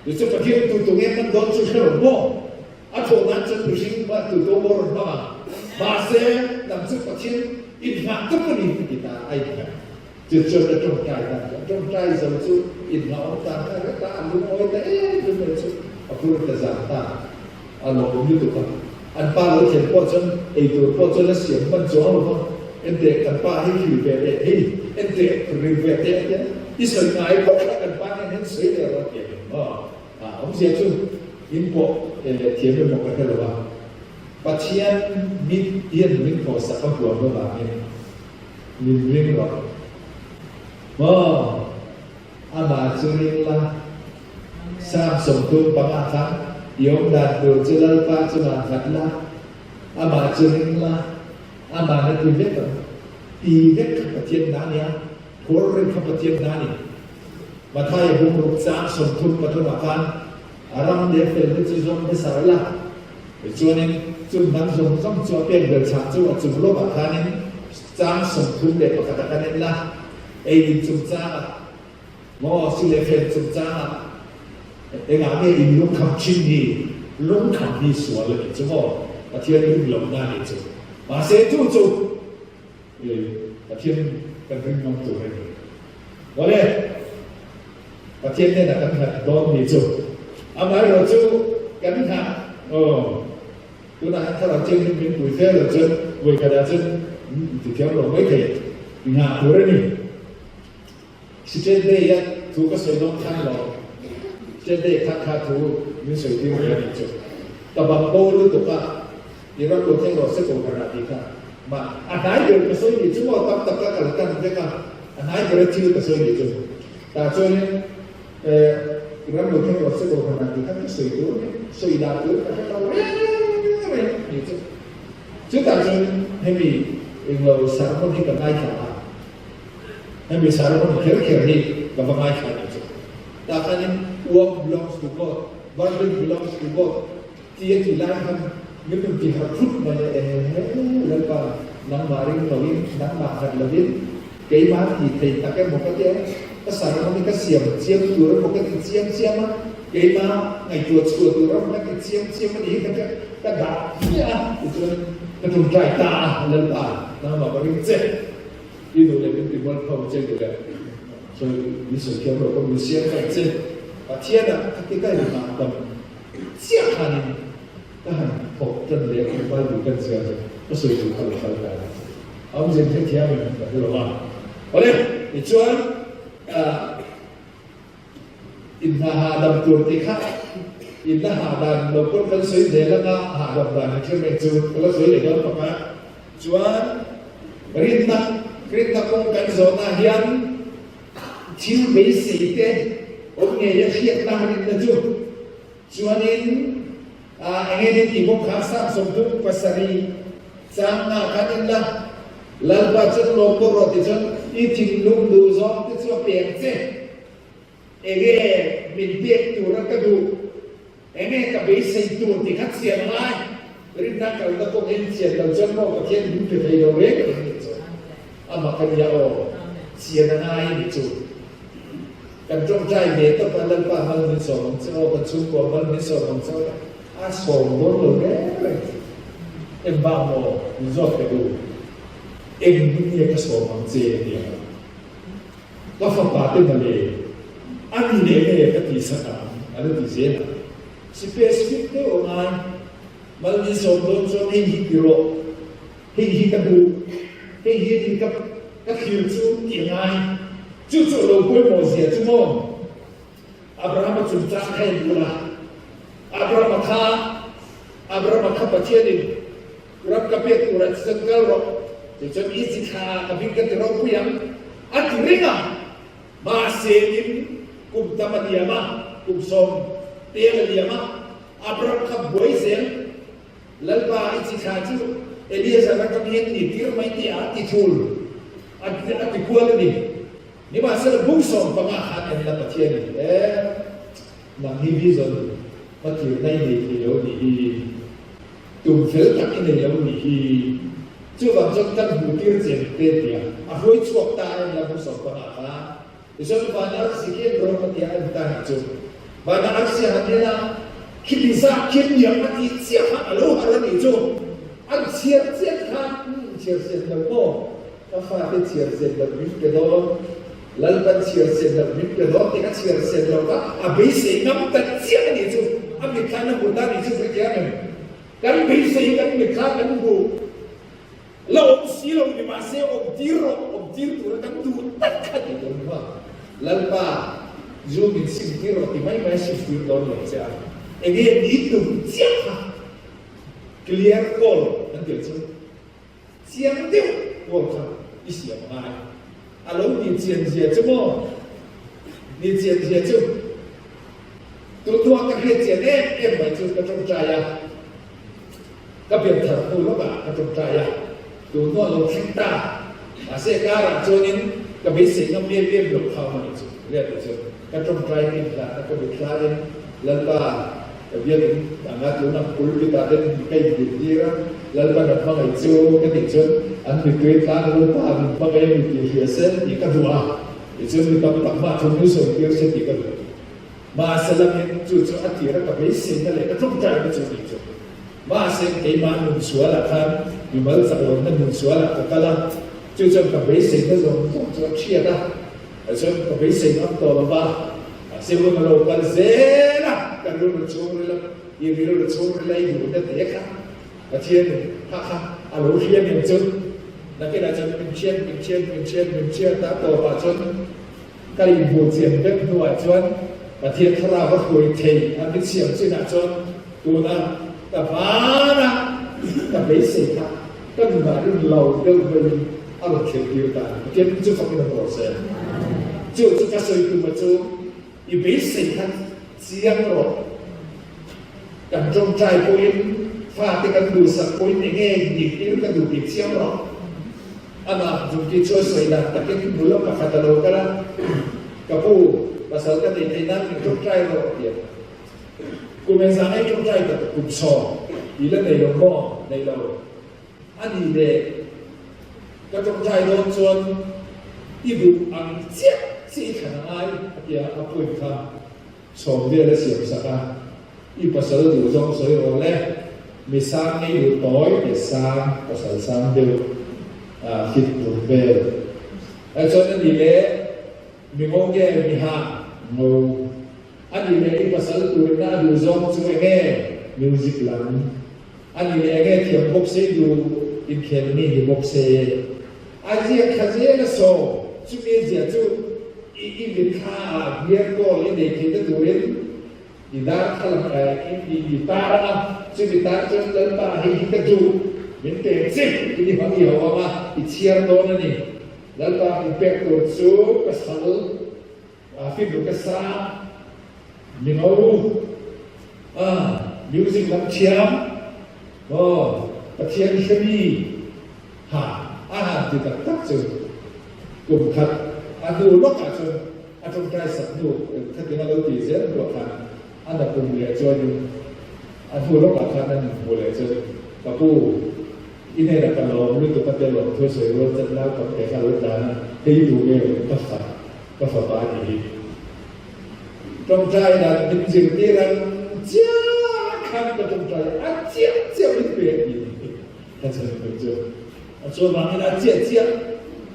Jadi patian tu tungan don susah mo, atau nanti pusing batu domor bang, bahasa nanti patian infak tu pun kita aikan. Jujur trong trai giống chú in nó ta ăn đúng ngồi đấy đúng rồi chú aku kita zata alo như tụi con anh ba lối thiền qua chân tụi qua chân nó xiêm phân chó đúng không em để anh ba hay hiểu về để hi em để review về để nhé đi sợi ngài có các anh ba nên sấy đều là tiền ông dễ chú in bộ thiền với một cái là và thiền mít tiền mình có sắc phong của nó là mình riêng rồi. Ama Jurillah Sam Somtu Pangatang Yom dan Durjilal Pak Cuman Fatlah Ama Jurillah Ama Natu Vetam Tidak kepatian nani Korek kepatian nani Mataya Bumruk Sam Somtu Patumakan Aram dia fel itu zon besar lah Juanin Juman zon zon Juapen bercak Jual Jumlo Bakanin Sam Somtu Dia Pakatakan lah chúng ta ngõ sự lệ phật chúng ta để ngã nghe in lúc khám chín đi lúc khám đi sửa lại chúng họ và thiên linh lòng na để chúng mà sẽ tu chúng và thiên cần linh lòng tu này có đấy và thiên này là cần phải đón đi chúng à mà rồi chúng cần thà tôi nóiถ้าเราเจอเป็นปุ๋ยแท้เราเจอปุ๋ยกระดาษเจอติดเที่ยวเราไม่เคยงาตัวนี้สิเจเดียถูกก็สวยน้องข้างเราเจเดียข้างถูกมีสวยที่ไม่ได้จุดแต่บางโบรู้ตัวว่านี่เราตัวเท่งเราเสียตัวขนาดนี้ค่ะมาอันไหนเดินก็สวยดีชั่วโมงตับกันกันด้วยกันอันไหนเดินชื่อก็สวยดีจุดแต่ช่วงนี้เราตัวเท่งเราเสียตัวขนาดนี้ค่ะก็สวยตัวสวยดาวตัวก็เรานี่จุดจุดแต่ช่วงให้มีเราสารพัดที่กันได้ค่ะให้มีสารพัดเขียวๆนี่กับง่ายขนาดนี้แต่การนี้uang belongs to God, burden belongs to God. Dia dilarang minum diharut banyak lepas nang maring lawin nang makan lawin. Kei mati thầy ta cái một cái cái sara nó cái xiêm tu nó một cái xiêm á. Kei ma ngày chùa tu nó một cái xiêm này cái gạo ya cái trung trai ta lên ta nang mà cái chết. Đi đồ này mình muốn không chơi được. Rồi đi sửa kéo rồi không xiêm cái chết. Và thiên là cái này là tầm siết hành cái hành phục chân lệ của bao nhiêu cân xưa rồi có sự chủ động phải là ông dân thế theo mình phải được làm ở đây thì chúa in hà đầm tuột thì khác in là hà đầm đầu quân phân suy để là nga hà đầm đàn trên mình chú có suy để đó mà chúa rin ta công cảnh gió na hiền chiếu mấy sĩ thế ông nghe những chuyện nào mình là chú cho nên anh em thì cũng khá sáng sống thức và sari sáng nào khá nên là lần ba chân lô cô rồi thì chân đi trình lung đủ gió thì cho bèn chứ anh em mình biết chủ ra cái đủ ene ka be sei tu ti khat sian lai rin na ka da ko en sian da jan mo ka ken du pe thei do re ka ni chu ama ka ya o sian na ai ni chu kan trong trai me to pa lan pa hal ni so mong cho ka chu ko hal ni so mong cho a so mo lo re em ba mo ni zo ka du em ni ka so mong je ni ka fa pa te ma le ani ne ka ti sa ka ada ti je specific te o ngai mal ni so don so ni hi piro hi ka du hi ka khiu chu ti ngai chu chu lo ko mo sia chu mo Abraham chu cha khai pula Abraham kha pa che ni rap ka pe tu ra sa ka ro chu chu i chi kha ka bi ka te ro ku yang at ringa ma se ni kum tamadiama kum som Tiada dia mah Abraham kap boy sen lalpa isi kaju Eliezer nak kami ni tir mai ti ati tul ati kual ni ni masa bungsom pangahat en la patia ni nang ni vision pati nai ni lo ni tum fel tak ni lo ni chu bang jong tan bu tir chen te dia a hoi chuak ta en la bungsom pangahat iso pa na sikit ro patia en ta chu Bana aksi hadena kibisa kimya mati siapa alo haran itu an siap nabo kafa te siap nabo kedo lalban siap nabo kedo teka siap nabo abise ngam tak siap itu amikana bukan itu berjalan kan bisa kan mikana bu lo silo di masa obdir tu kan tu tak kan itu lalba Zoom in singkir roti mai sifir don lo sia. Ini itu siapa? Clear call nanti tu. Siang tu, wah isi apa mai? Alom ni cian tu mo, ni cian tu. Tu akan cian mai tu kacang caya. Kapian terpul apa kacang caya. Tu lo kita. Asyik cara jonin kabisi ngam blok kau mana tu. Lihat tu. Katong try ni lah, katong berklarin lalpa biar angat tu nak puluh kita dan kai dira lalpa nak magai tu keticun an bikuit kan lalpa an magai ni biasa ni kedua itu ni kami tak macam tu so dia sedih kan masalah ni tu atira kapai sehingga le katong try ni tu masa keiman musuala kan imal saklon dan musuala kekala tu kapai sehingga tu ciada so kapai sehingga tu apa sebelum melakukan zina kan dulu curi ibu dah teka acian alu yang tu nak kita jadi mencian tak tahu macam kali ibu cian dek dua cuan acian kerana kau itu ambil siap cina cuan tu nak kafana kapai sehingga kan baru lau beli alu kita acian tu fakir proses tu kasih itu macam ibu sehat siang roh, kan jom cai poin, faham kan dosa poin ini itu kan dukit siang roh, anak dukit sesuai dah, tapi belum kata lo kan, kapu pasal kan ini nanti jom cai roh dia, kumensanya jom cai tak kumsor, ila nei lo, ani de, kan jom cai roh cuan, ibu ang siap. Si ikan ai dia apa ikan som dia le siap saka i pasal du jong soi oleh misal ni du toy misal pasal sam dia hit berbel Actually nile mingoge miha no ani le pasal tu na du zong suenge music lang ani le ege tiam boxe du in kelni di boxe aji khaje na so chumi dia tu i bikha biar ko le de kita durin di dar kalam di tarana chumi tar chon dan pa hi kita du minta sih ini bagi hawa i chiar do na ni lalpa impact to so kasal fi do kasa minau music lam chiam patian kami tidak tak so kumkat adu lokacun atau try satu ketika lo tizer lokacun อันนั้นกลุ่มเหลือจนอันผู้รับหลักฐานนั้นผู้เหลือจนกับผู้อินเทอร์เน็ตกันลงหรือตัวกันเดินลงทั่วสวยรถจันแล้วกับแก่ข้ารถจานที่อยู่เองก็ฝากบ้านอย่างนี้ตรงใจนะเป็นสิ่งที่เราเจ้าข้างกับตรงใจเจ้าไม่เปลี่ยนอีกถ้าจะเป็นเจ้าส่วนบางทีนะเจ้า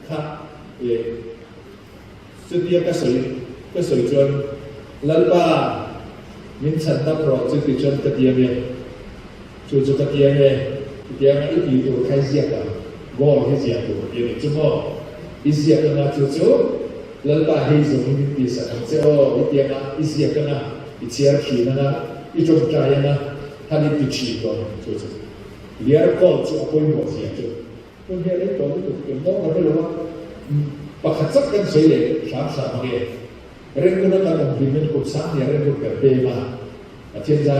ค่ะสุดเดียวก็สวยจนแล้วว่ามินสันตับรอจุดจนกระเทียมเนี่ยจุดกระเทียมเนี่ยเดี๋ยวอีกทีตัวใครเสียกันก็ให้เสียตัวเดี๋ยวจุดว่าอีเสียกันนะจุดแล้วว่าให้ส่งมินตีสันเจ้าอีเดียนะอีเสียกันนะอีเชียร์ขีนะอีจงใจนะท่านอีตีตัวจุดเลี้ยงก็จุดคนหัวเสียจุดคนเดียวเล็กตัวนี้ตัวน้องเราไม่รู้ว่าปะขัดสักกันเสียเลยสามเงี้ยเรื่องนั้นเราต้องพิมพ์กดซ้ำเนี่ยเรื่องกดแบบเปมาเช่นจะ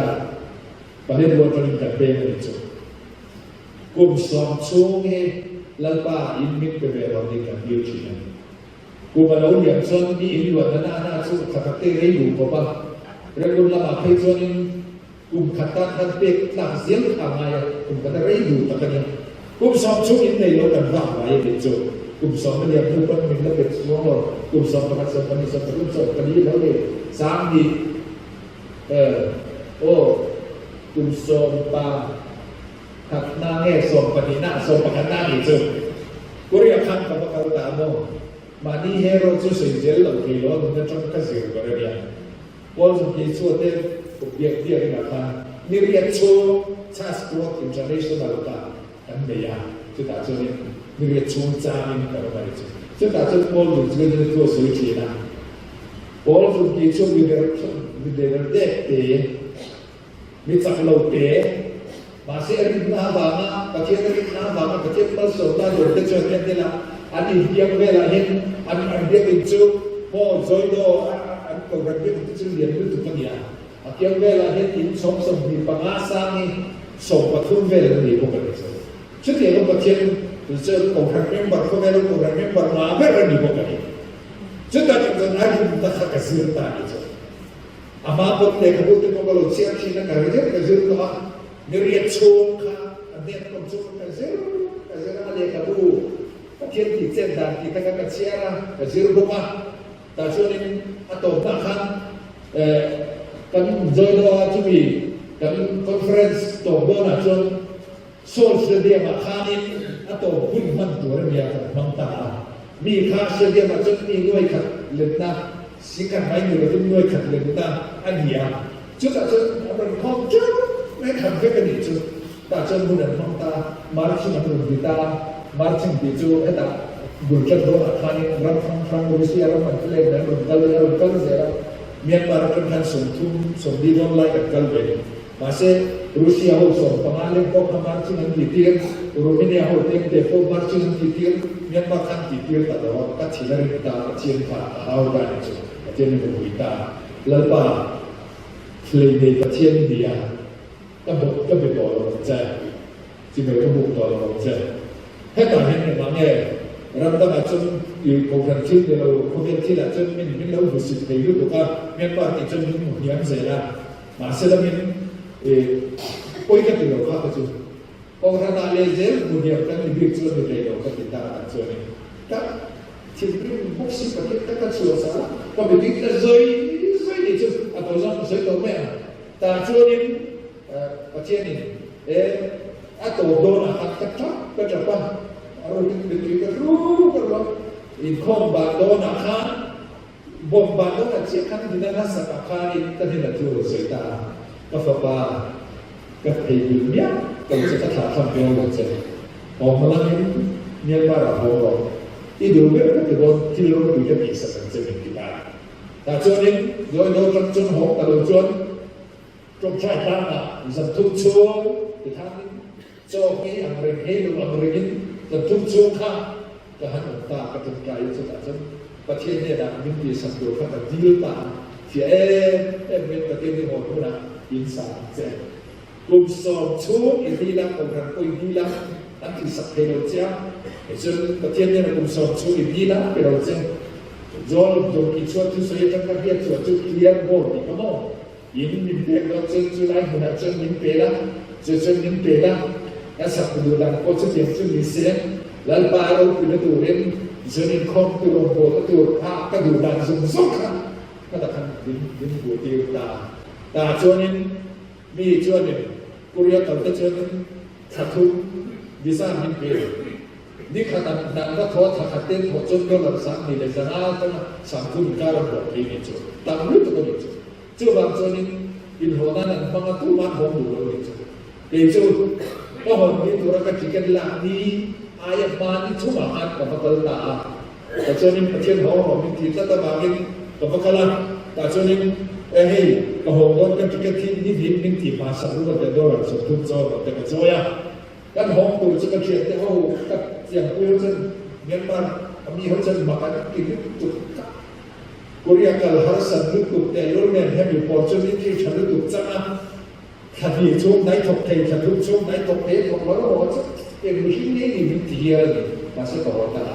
ประเด็นวัวตัวนี้แบบเปมาจุดกลุ่มสองช่วงนี้แล้วป้าอินมิตไปแบบเราดีกันเดียวจีนกลุ่มเราอย่างส่วนนี้อินวัวนั้นน่าสู้ขัดเตะได้อยู่เพราะว่าเรื่องเรามาให้ส่วนนี้กลุ่มขัดตัดขัดเตะต่างเสียงทำไงกลุ่มขัดได้อยู่ต่างกันกลุ่มสองช่วงนี้ในโลกกันว่าไว้เป็นจุดกลุ่มสองมันเรียกผู้คนหนึ่งแล้วเป็นช่วงกลุ่มสองประมาณ2 ปี2 กลุ่มสองกันนี้แล้วเลย3 ดีโอ้กลุ่มสองปาขัดหน้าแง่สองปฏิหน้าสองประกันหน้าอีกจุดกูเรียกคำกับประกันตามโมมานี่เฮโร่จุดสิ่งเจริญเราเกี่ยวกับมันจะต้องกระเสือกกันเลยพอสมคิดส่วนเดียวผมเรียกนี่มาค่ะนี่เรียกโชว์ชาสปอร์ตอินเตอร์เนชั่นแนลต่างกันไม่ยากจุดต่างจุดนี้นี่เรียกชงจามินกับอะไรจุดจุดต่างจุดพอหลุดจุดนี้ตัวสวยจีน่ะพอสมคิดช่วงวิดีโอเด็กเตะมีจักรโลเตะmasih ada di mana kecil di mana kecil persaudaraan yang kecil ni lah ada dia belahin ada dia itu mau jodoh ada orang dia kecil dia itu kan dia dia belahin ini som di pengasas ni som betul belahin ni bukan itu jadi kalau kecil itu orang member orang member mana ni bukan itu jadi kalau ada kita kasih tahu itu apa pun mereka butuh kalau siap sih nak kerja kerja tu Ngeriat suka, ada yang suka kasir ada kabu, kacian kincen dan kita kan kasiara kasir rumah, tasunin atau bahkan kami jodoh cumi, kami conference tobona jon, sol sedia makanin atau pun mantu orang yang mangta, mi khas sedia macam ni nuai kat lentah, sikat main nuai kat lentah, ania, juga orang kauไม่ทำแค่กันอีกจุดแต่จนบุญนั้นมองตามาร์ชิงตุนดีตามาร์ชิงดีจูไอ้ตาบุญจันโดนอานิรังฟังรัสเซียรังมันเล่นนั้นรังกัลเซียเมียนมาร์กันทันสมทุนสมดีโดนไล่กับกัลเวย์มาเซ่รัสเซียเขาส่งประมาณเล่นพวกมาร์ชิงอันดีเทียนโรมาเนียเขาเต็มเตะพวกมาร์ชิงอันดีเทียนเมียนมาร์คันดีเทียนแต่ว่ากัดชิลาริตากัดเชียนฟ้าเขาได้จุดกัดเชียนเป็นหุยตาแล้วป่าทะเลในกัดเชียนอินเดียก็เป็นตัวเราใจที่เป็นกระบุกตัวเราใจให้ต่อให้เนี่ยบางเนี่ยเราต้องอาจจะอยู่โครงการที่เราโครงการที่เราจะไม่เรารู้สึกในยุคก็เมื่อว่าที่จะมีหมุนเวียนเสร็จแล้วมาเสร็จแล้วมีคุยกันที่เราว่าก็จะโครงการอะไรเจ้าหมุนเวียนกันมีวิธีการในเราก็ติดตามกันส่วนนี้ถ้าที่นี่พวกสิ่งประเภทก็ส่วนสารก็เป็นวิธีการช่วยนี่จุดอัตโนมัติช่วยตัวแม่แต่ช่วงนี้ประเทศนี้atau dona kacak kacak apa orang itu terus terus ikhom badona kan bom badona ciakan di dalam sakakan ini tadi nanti urus cerita apa kehidupannya kalau kita tak sampai orang cerita orang ini ni para orang itu mereka terus kilo itu bisa sampai kita tapi ini jauh terjun hong terjun trong trại tam là dần thung chuông thì tham cho cái hàng rừng hay là hàng rừng dần thung chuông khác cho hắn ông ta cái thực cái cho ta chân và thiên này là những gì sản xuất phát là tiêu ta thì em biết là cái hồi đó là in sản sẽ cùng sòng chuông thì làm cùng hàng coi đi làm anh thì sắp thay đổi chứ cho và thiên này là cùng sòng chuông thì đi làm cái đầu chứ do dùng kỹ thuật thứ sáu trong các hiện tượng chữ liên bộ thì có không yin min pe lo chen chu lai hu na chen min pe la chen min pe la ya sa du dan ko chu tiang chu ni se lal ba ro pu na tu ren chen in khom tu ro bo tu ha ka du dan zum zum ka ka ta kan din bu ti ta chu nin mi chu nin ku ria ta ta chu nin ta thu di sa min peนี่ขนาดนั้นก็ทอดขัดเต้นหัวจนก็หลับสักนี่เลยจะน่าต้องสังคุมการระบบที่นี่จุดตามรู้ตัวนี้จุดจู่บางส่วนนี้อินหัวนั้นบางตัวมันหัวดูเราจุดเดี๋ยวจุดก็หัวนี้ตัวเราก็จิกันหลังนี้อายมานี่ชุ่มหันกับพระกลตาแต่ส่วนนี้ประเทศหัวหัวมีที่รัฐบาลนี่กับพระกลแต่ส่วนนี้เฮ้ยกับหัวก็จิกันที่นี่นิ่งที่มาสักรู้ว่าจะโดนสุดทุกโซ่แต่ก็โซ่ยากันห้องตัวจะกระเทียมแต่เขากับเสียงคุยกันเมียนมามีเขาจะมากันกินตุกกุริยากาลหาสันตุกแต่รุ่นเนี่ยให้มีพอจนนี้ที่ฉันตุกจังนะขัดมีช่วงไหนถกเทขัดทุกช่วงไหนถกเทถกแล้วก็บอกจะเป็นที่นี่นี่มีเทียนมาสักต่อตา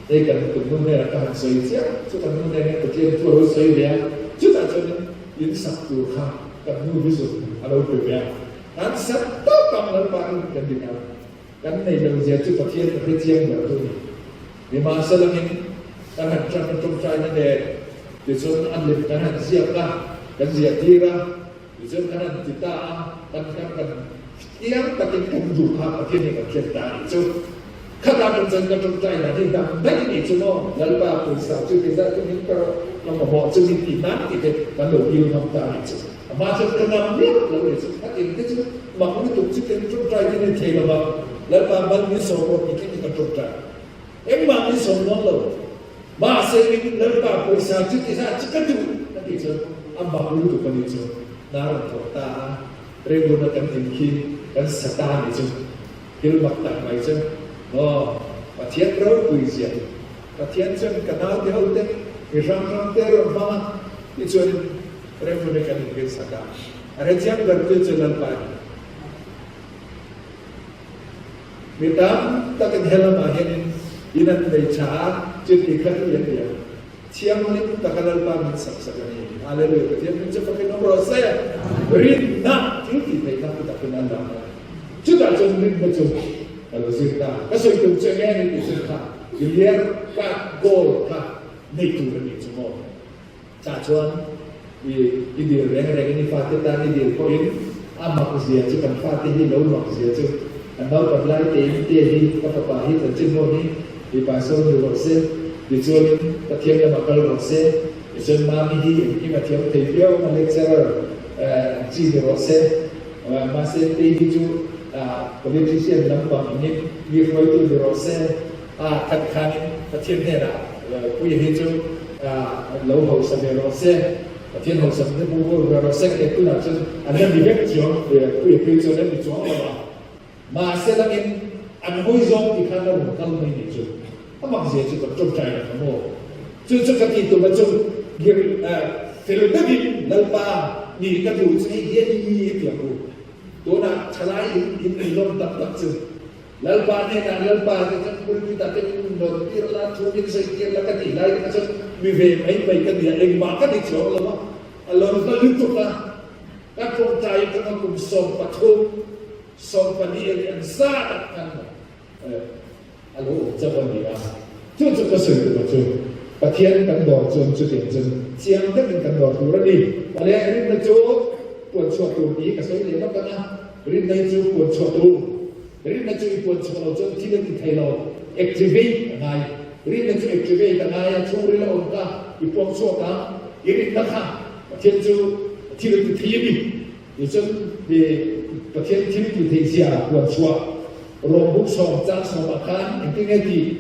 ได้กันตุกนู่นเนี่ยการสวยเจ้าจุดนู่นเนี่ยก็เทียนตัวสวยเนี่ยจุดนั้นจนยินสักตัวข้ากับนู่นที่สุดอะไรเปลี่ยนนั้นสักต้องกำลังฟังกันดีครับกันในเรื่องเสียจุดประเทศประเทศแบบนี้มีมาเสลังนี้การหันจันทร์ตรงใจนั่นเองดิฉันอันเล็กการหันเสียบละกันเสียทีละดิฉันการหันจิตตากันyang tak ingin duha akhirnya kita itu kata menjaga tercaya di dalam ini cuma lalu apa bisa kita ini kalau mau jadi iman kita kalau ilmu itu macam kenapa lalu itu kan itu maknanya tu kita tercaya ini terlalu lalu apa ini semua kita tercaya emang ini semua lalu masa ini lalu apa bisa kita tu nanti itu ambang dulu kan itu nalar kota regulasi tinggi kan setan itu, hilmak tak macam, patian rau puisi, patian cem kenal dia hote, orang teror mana, itu revolusi tinggi setan. Ada yang bertu jalan pagi. Mitam tak kenal mahin, inan baca, jadi kan dia. Siang ni tak kenal pagi saksakan. Haleluya, dia mencapai nomor saya. Rinna, tinggi mereka tidak kenal nama. Sudah jomrin betul. Kalau cerita, kalau itu cengen itu cerita. Biar kat gol kat itu ini semua. Cacuan, ini reng ini fatih tadi dia poin. Amak dia cakap fatih ini lalu mak dia cakap. Anda berlari teh apa pahit tercemur ni di pasal di rosen di jual ketiaknya bakal rosen. Isun mami di ini macam terbiau lecturer di rosen masih terhijau politician nampak ini dia itu di rosen kan ketiaknya punya hijau lalu harus ada rosen ketiak harus ada buku rosen itu nanti anda dibek jual punya hijau dan dijual apa masih lagi anu hijau di kanan kalau ini hijau apa sih itu tercaya kamu cucuk itu macam Filipin lalpa ni kadu saya ini aku. Dona calai ini lom tak tu. Lalpa ni kan lalpa kita pun kita tengok tirla cumi saya tirla kati lain macam mive mai kan dia makan itu Allah. Allah lalu tu lah. Kan pun cai kan aku som patung som pani yang sangat kan. Alo jawan dia. Cucuk kesulitan macam. Patian kan dor jom cuci jom siang kan dor tu lagi. Oleh ini macam puan suatu ni kasih dia nak kena beri macam puan suatu beri macam puan suatu jom tidak ditailau activate ngai beri macam activate ngai yang curi lah orang di puan suatu ini nak patian tu tidak ditaili itu di patian tidak ditaili puan suatu rombuk som jang som makan intinya di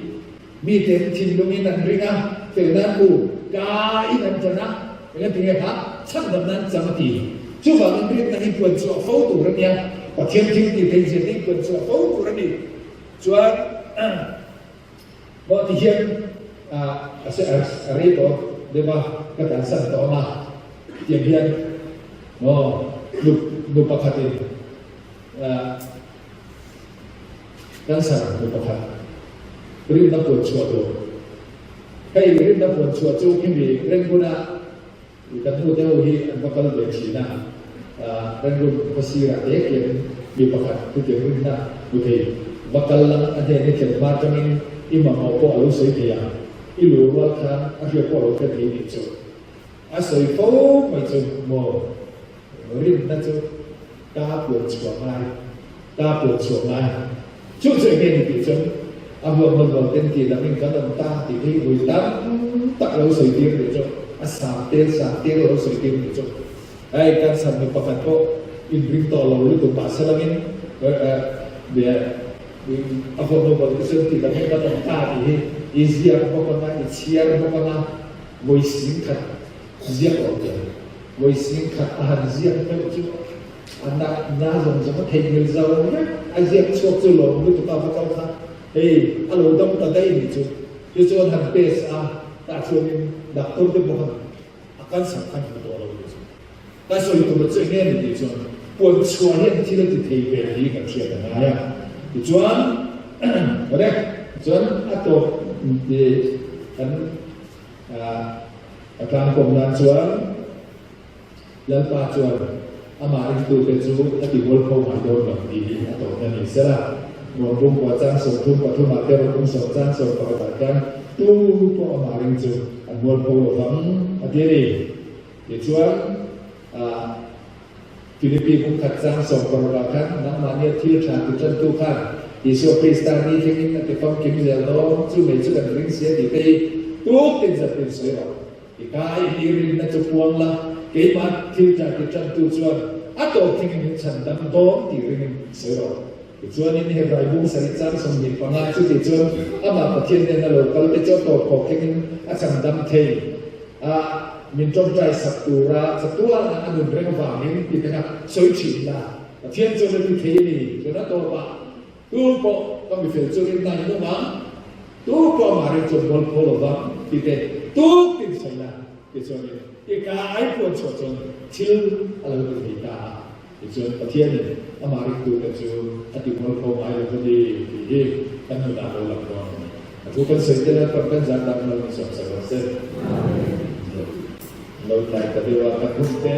meeting tim dominan ringan Fernando kainan jana dengan tinggal hak cakap dan sama ti. Cuba memberi nanti buat suatu foto orangnya, patian tinggi tinggi ini buat suatu foto orangnya. Cuba mau tiap hari itu dia kata satu orang tiap lupa kata dan sarang lupa kata beri nak buat suatu. Kayak ini nak buat suatu ini, orang guna ikan tu hi an bakal China dan rum pasira yang dipakai tu yang na bukan bakal lang ada ni kerja macam imam apa alu saya ilu kan akhir apa kita ini tu asal itu macam mo rin tu dah buat suamai就是给你比较，我们天气那边可能大地区会大流水点比较，3點流水點比較，kan sampai pakai kok in tolong itu bahasa lagi, dia apa nopo itu tidak ada tadi, isian pokoknya voi singkat ziak aja, voi singkat ziak itu anak nazam sama teknik zawalnya aziak suatu loh itu apa kau kan kalau dong tadi itu justru hampir tak cuma dokter itu bukan akan sampai itu orang itu tapi itu betul ini itu pun suaranya tidak diterima kan siapa ya tujuan boleh tujuan atau di kan akan pemenang tujuan dan tujuan amarin tu keju tadi walaupun ada di atau dan istilah walaupun kuasa satu waktu materi walaupun satu perkatakan tu amarin tu walaupun orang adiri kejuan Filipina pun kacang perkatakan namanya tidak ditentukan isu pesta ni kini nanti pun kini jalan tu macam kan ring sia di pay tu tidak tersedia ikai diri nanti puang lah kemat tidak ditentukan atau tinggal cendam dong diri seorang. Tujuan ini hebat ibu saya cari sendiri pengacu tujuan apa petian yang lalu kalau dicoba kok tinggal cendam teh. Minum jai satu orang anu berengvangin di tengah suci lah. Petian jual di teh ni, jual tu apa? Tu kok kami filter ini tu mah? Tu kok mari jual polo bang di teh. Tu tin saya tujuan ini. Ikai pun cocok cil alam kita itu petian amarik tu keju ati mulko ayo jadi kan sudah ada lakukan aku kan sejalan perkan jangan melalui sukses lalu tadi waktu kunte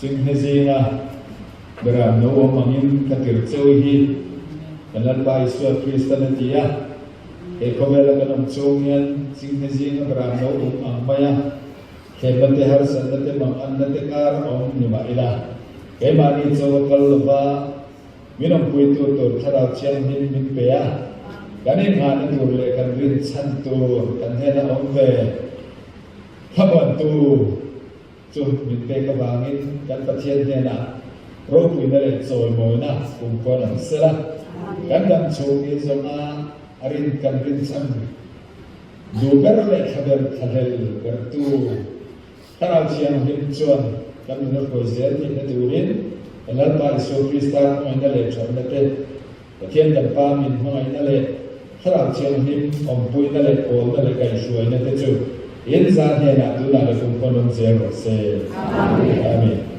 Sing hezinga beram no mangin katir hi kanan ba Yesus Kristus natia e komela kanam chongyan sing hezinga beram no angmaya kebate har sandate mang andate kar om nima ila e mani chawakal ba minam puitu to thara chiang min peya kani ngani tur le kan rin chan tu kan hena om ve thaban tu chu min pe ka bangin kan pathian hena ro pui na le choi mo na kum ko nam sela kan dam chu ni zonga arin kan rin chan du ber le khaber khadel ber tu thara chiang hin chuan kan no ko zel ni na turin kan ba Yesus Kristus mo na le chon na te pathian kan pa min hoi na le thara chiang hin om pui na le pol na le kai shuai na te chu in zan he na tu na le kum ko nom zero se amen